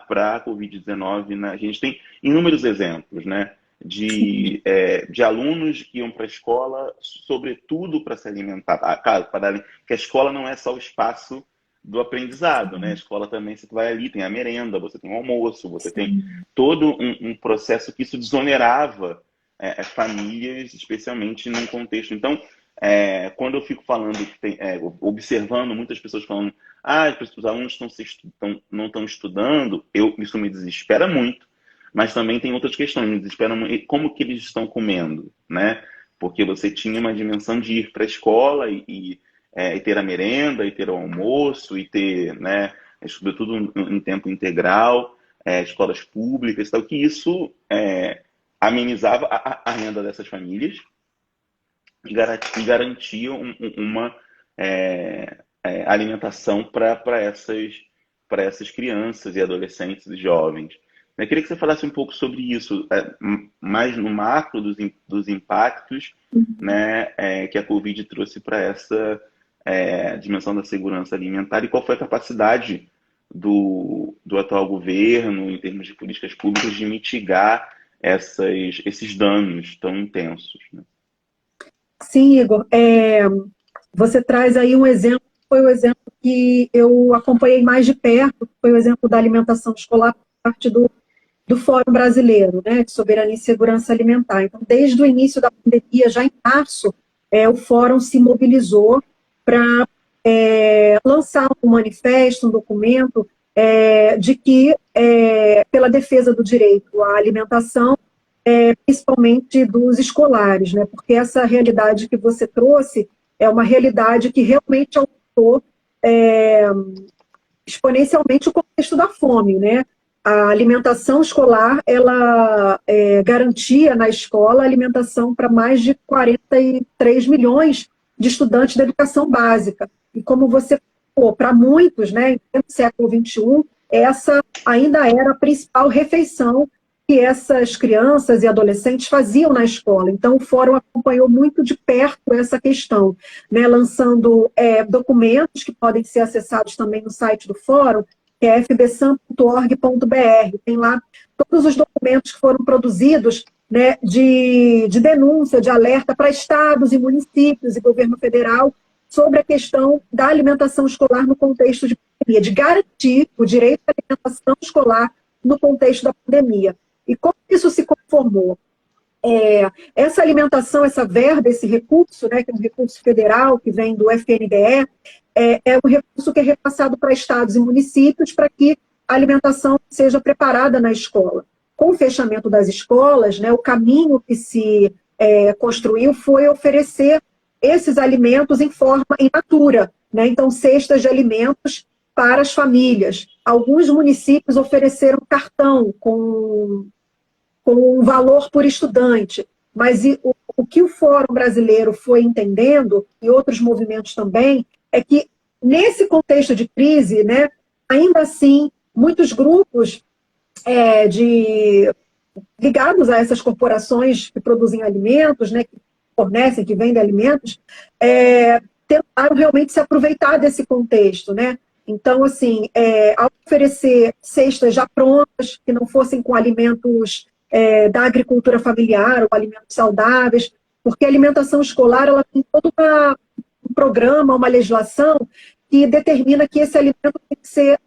S1: para a Covid-19. A gente tem inúmeros exemplos, né, de alunos que iam para a escola, sobretudo para se alimentar. Claro, que a escola não é só o espaço do aprendizado, né? A escola também, você vai ali, tem a merenda, você tem o almoço, você tem todo um processo que isso desonerava famílias, especialmente num contexto. Então, quando eu fico falando, observando muitas pessoas falando, os alunos não estão estudando, isso me desespera muito, mas também tem outras questões, me desespera muito, como que eles estão comendo, né? Porque você tinha uma dimensão de ir para a escola e ter a merenda, e ter o almoço, e ter, né, sobretudo em tempo integral, escolas públicas, tal, que isso amenizava a renda dessas famílias e garantia uma alimentação para essas crianças e adolescentes e jovens. Eu queria que você falasse um pouco sobre isso, mais no macro dos impactos, né, que a Covid trouxe para essa dimensão da segurança alimentar, e qual foi a capacidade do atual governo, em termos de políticas públicas, de mitigar esses danos tão intensos, né?
S2: Sim, Igor. Você traz aí um exemplo, foi o exemplo que eu acompanhei mais de perto, foi o exemplo da alimentação escolar por parte do Fórum Brasileiro, né, de Soberania e Segurança Alimentar. Então, desde o início da pandemia, já em março, o Fórum se mobilizou para lançar um manifesto, um documento, de que, pela defesa do direito à alimentação, principalmente dos escolares, né, porque essa realidade que você trouxe é uma realidade que realmente aumentou exponencialmente o contexto da fome, né? A alimentação escolar, ela garantia na escola alimentação para mais de 43 milhões de estudantes da educação básica. E como você falou, para muitos, né, no século XXI, essa ainda era a principal refeição que essas crianças e adolescentes faziam na escola. Então, o Fórum acompanhou muito de perto essa questão, né, lançando documentos que podem ser acessados também no site do Fórum, que é fbsam.org.br. Tem lá todos os documentos que foram produzidos, né, de denúncia, de alerta para estados e municípios e governo federal sobre a questão da alimentação escolar no contexto de pandemia, de garantir o direito à alimentação escolar no contexto da pandemia. E como isso se conformou? Essa alimentação, essa verba, esse recurso, né, que é um recurso federal que vem do FNDE, é um recurso que é repassado para estados e municípios para que a alimentação seja preparada na escola. Com o fechamento das escolas, né, o caminho que se construiu foi oferecer esses alimentos em forma in natura, né, então cestas de alimentos para as famílias. Alguns municípios ofereceram cartão com um valor por estudante, mas o que o Fórum Brasileiro foi entendendo, e outros movimentos também, é que nesse contexto de crise, né, ainda assim, muitos grupos ligados a essas corporações que produzem alimentos, né, que fornecem, que vendem alimentos, tentaram realmente se aproveitar desse contexto, né? Então, assim, ao oferecer cestas já prontas, que não fossem com alimentos da agricultura familiar ou alimentos saudáveis, porque a alimentação escolar ela tem todo um programa, uma legislação que determina que esse alimento tem que ser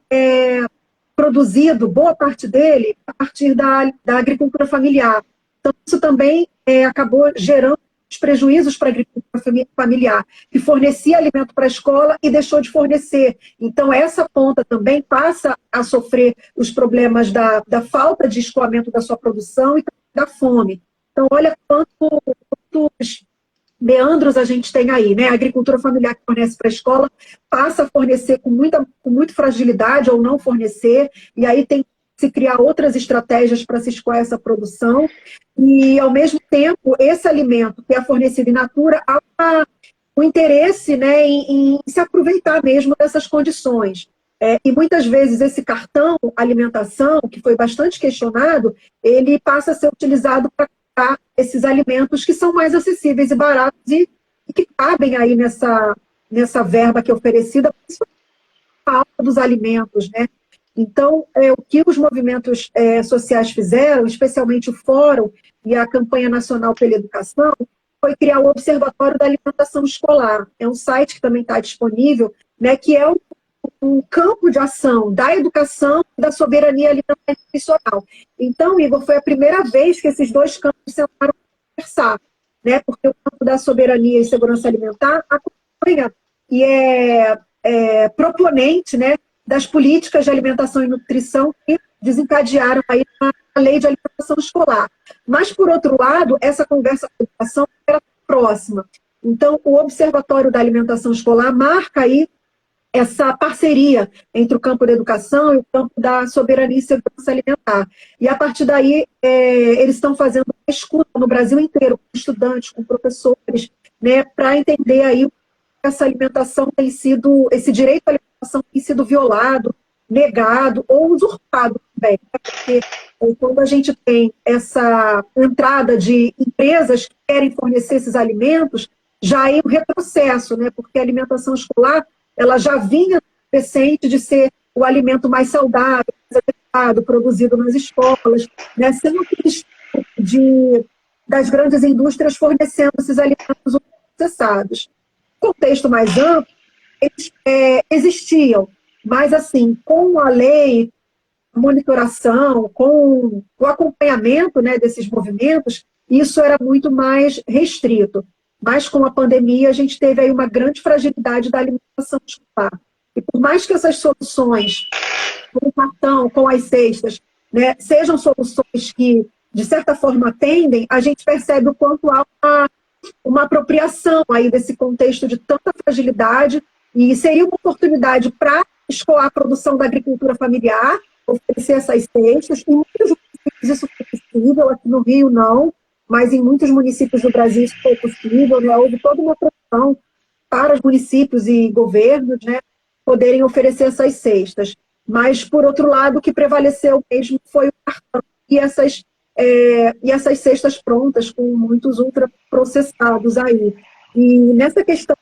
S2: produzido, boa parte dele, a partir da agricultura familiar. Então, isso também acabou gerando prejuízos para a agricultura familiar, que fornecia alimento para a escola e deixou de fornecer. Então, essa ponta também passa a sofrer os problemas da falta de escoamento da sua produção e da fome. Então, olha quantos meandros a gente tem aí, né? A agricultura familiar que fornece para a escola passa a fornecer com muita fragilidade ou não fornecer, e aí tem se criar outras estratégias para se escoar essa produção, e, ao mesmo tempo, esse alimento que é fornecido in natura, há um interesse, né, em se aproveitar mesmo dessas condições. E muitas vezes esse cartão alimentação, que foi bastante questionado, ele passa a ser utilizado para comprar esses alimentos que são mais acessíveis e baratos e que cabem aí nessa verba que é oferecida, a falta dos alimentos, né? Então, o que os movimentos sociais fizeram, especialmente o Fórum e a Campanha Nacional pela Educação, foi criar o Observatório da Alimentação Escolar. É um site que também está disponível, né, que é um campo de ação da educação e da soberania alimentar e nutricional. Então, Igor, foi a primeira vez que esses dois campos sentaram para conversar, né, porque o campo da soberania e segurança alimentar acompanha e é proponente, né, das políticas de alimentação e nutrição que desencadearam aí a lei de alimentação escolar. Mas, por outro lado, essa conversa com a educação era próxima. Então, o Observatório da Alimentação Escolar marca aí essa parceria entre o campo da educação e o campo da soberania e segurança alimentar. E, a partir daí, eles estão fazendo uma escuta no Brasil inteiro, com estudantes, com professores, né, para entender aí essa alimentação tem sido, esse direito à alimentação tem sido violado, negado ou usurpado também. Porque quando a gente tem essa entrada de empresas que querem fornecer esses alimentos, já é um retrocesso, né? Porque a alimentação escolar ela já vinha crescente de ser o alimento mais saudável, mais adequado, produzido nas escolas, né? Sem o risco das grandes indústrias fornecendo esses alimentos processados. Contexto mais amplo, eles existiam, mas assim, com a lei, a monitoração, com o acompanhamento, né, desses movimentos, isso era muito mais restrito. Mas com a pandemia a gente teve aí uma grande fragilidade da alimentação escolar. E por mais que essas soluções, com o cartão, com as cestas, né, sejam soluções que, de certa forma, atendem, a gente percebe o quanto há uma apropriação aí desse contexto de tanta fragilidade, e seria uma oportunidade para escoar a produção da agricultura familiar, oferecer essas cestas. Em muitos municípios isso foi possível, aqui no Rio não, mas em muitos municípios do Brasil isso foi possível, né? Houve toda uma pressão para os municípios e governos, né, poderem oferecer essas cestas. Mas, por outro lado, o que prevaleceu mesmo foi o cartão e essas cestas prontas, com muitos ultraprocessados aí. E nessa questão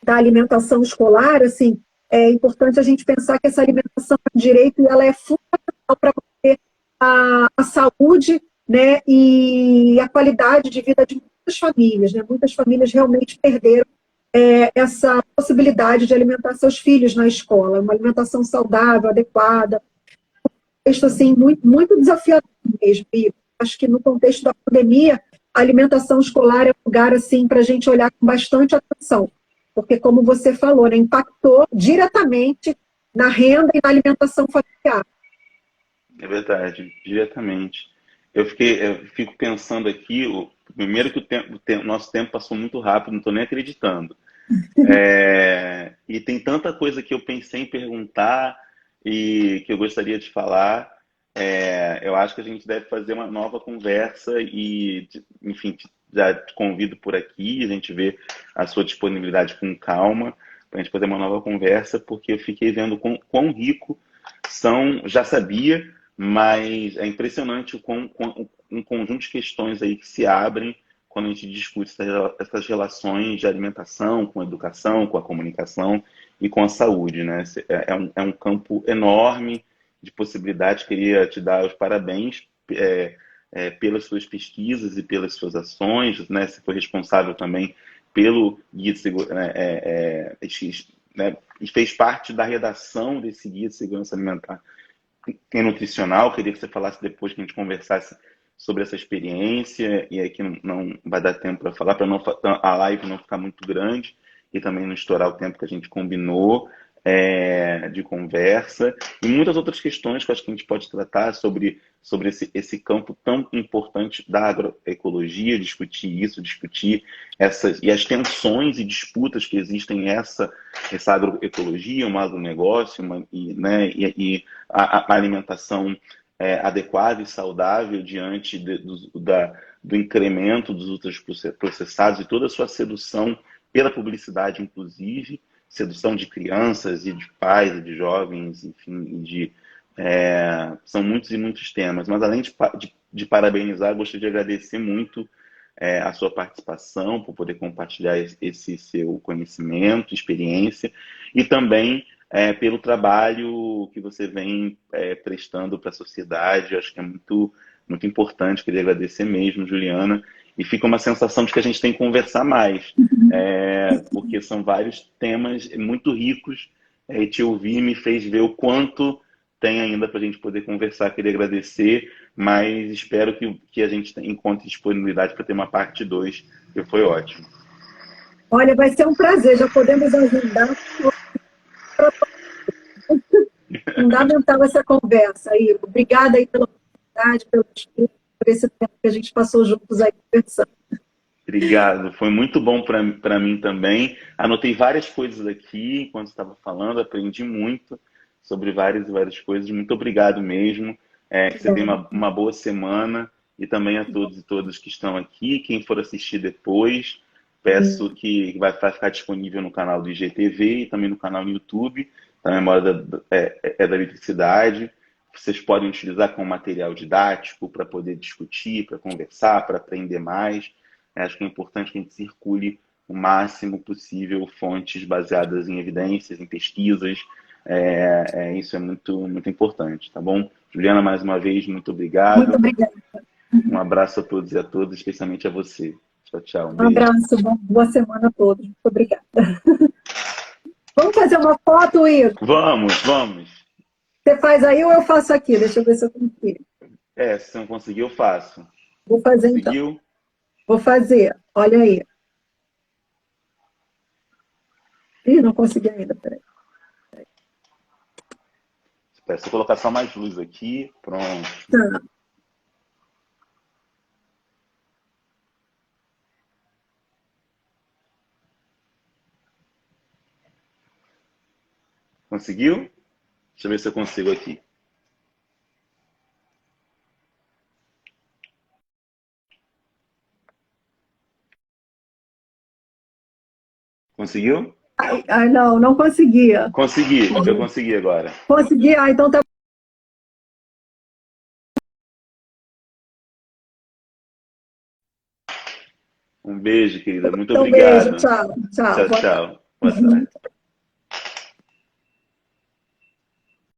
S2: da alimentação escolar, assim, é importante a gente pensar que essa alimentação é um direito e ela é fundamental para manter a saúde, né, e a qualidade de vida de muitas famílias, né? Muitas famílias realmente perderam essa possibilidade de alimentar seus filhos na escola, uma alimentação saudável, adequada. Isso, assim, muito, muito desafiador mesmo. E acho que no contexto da pandemia, a alimentação escolar é um lugar, assim, para a gente olhar com bastante atenção. Porque, como você falou, né, impactou diretamente na renda e na alimentação familiar.
S1: É verdade, diretamente. Eu fico pensando aqui, primeiro que nosso tempo passou muito rápido, não estou nem acreditando. E tem tanta coisa que eu pensei em perguntar e que eu gostaria de falar. Eu acho que a gente deve fazer uma nova conversa e, enfim, já te convido por aqui, a gente vê a sua disponibilidade com calma, para a gente fazer uma nova conversa, porque eu fiquei vendo quão rico são, já sabia, mas é impressionante um conjunto de questões aí que se abrem quando a gente discute essas relações de alimentação, com a educação, com a comunicação e com a saúde, né? É um campo enorme de possibilidades. Queria te dar os parabéns pelas suas pesquisas e pelas suas ações, né? Você foi responsável também pelo guia de segurança, né? E fez parte da redação desse guia de segurança alimentar e nutricional. Queria que você falasse depois, que a gente conversasse sobre essa experiência, e aqui não vai dar tempo para falar, para a live não ficar muito grande e também não estourar o tempo que a gente combinou de conversa, e muitas outras questões que eu acho que a gente pode tratar sobre esse campo tão importante da agroecologia, discutir isso, discutir e as tensões e disputas que existem essa agroecologia, um agronegócio, e a alimentação adequada e saudável diante do incremento dos ultraprocessados e toda a sua sedução pela publicidade, inclusive, sedução de crianças e de pais e de jovens, enfim, são muitos e muitos temas. Mas além de parabenizar, gostaria de agradecer muito a sua participação, por poder compartilhar esse seu conhecimento, experiência, e também pelo trabalho que você vem prestando para a sociedade. Eu acho que é muito, muito importante. Queria agradecer mesmo, Juliana, e fica uma sensação de que a gente tem que conversar mais, porque são vários temas muito ricos, e te ouvir me fez ver o quanto tem ainda para a gente poder conversar. Queria agradecer, mas espero que a gente encontre disponibilidade para ter uma parte 2, que foi ótimo.
S2: Olha, vai ser um prazer, já podemos agendar. Fundamental essa conversa, aí. Obrigada aí pela oportunidade, pelo estudo, por esse tempo que a gente passou juntos aí conversando.
S1: Obrigado, foi muito bom para mim também. Anotei várias coisas aqui enquanto estava falando, aprendi muito sobre várias e várias coisas. Muito obrigado mesmo. Que você tenha uma boa semana, e também a todos e todas que estão aqui. Quem for assistir depois, peço que vai ficar disponível no canal do IGTV e também no canal no YouTube, da Memória da Eletricidade. Vocês podem utilizar como material didático para poder discutir, para conversar, para aprender mais. Acho que é importante que a gente circule o máximo possível fontes baseadas em evidências, em pesquisas. Isso é muito, muito importante, tá bom? Juliana, mais uma vez, muito obrigado.
S2: Muito obrigada.
S1: Um abraço a todos e a todas, especialmente a você. Tchau, tchau.
S2: Um abraço, boa semana a todos. Muito obrigada. Vamos fazer uma foto, Igor?
S1: Vamos.
S2: Você faz aí ou eu faço aqui? Deixa eu ver se eu consigo.
S1: Se você não conseguir, eu faço.
S2: Vou fazer
S1: Conseguiu?
S2: então. Vou fazer. Olha aí. Ih, não consegui ainda, peraí.
S1: Espera, se eu colocar só mais luz aqui, pronto.
S2: Tá.
S1: Conseguiu? Deixa eu ver se eu consigo aqui. Conseguiu?
S2: Ai, não, não conseguia.
S1: Consegui, eu consegui agora.
S2: Consegui? Ah, então tá.
S1: Um beijo, querida. Muito
S2: Então, beijo,
S1: obrigado.
S2: tchau, tchau.
S1: Tchau,
S2: Boa tarde.
S1: tchau. Boa tarde.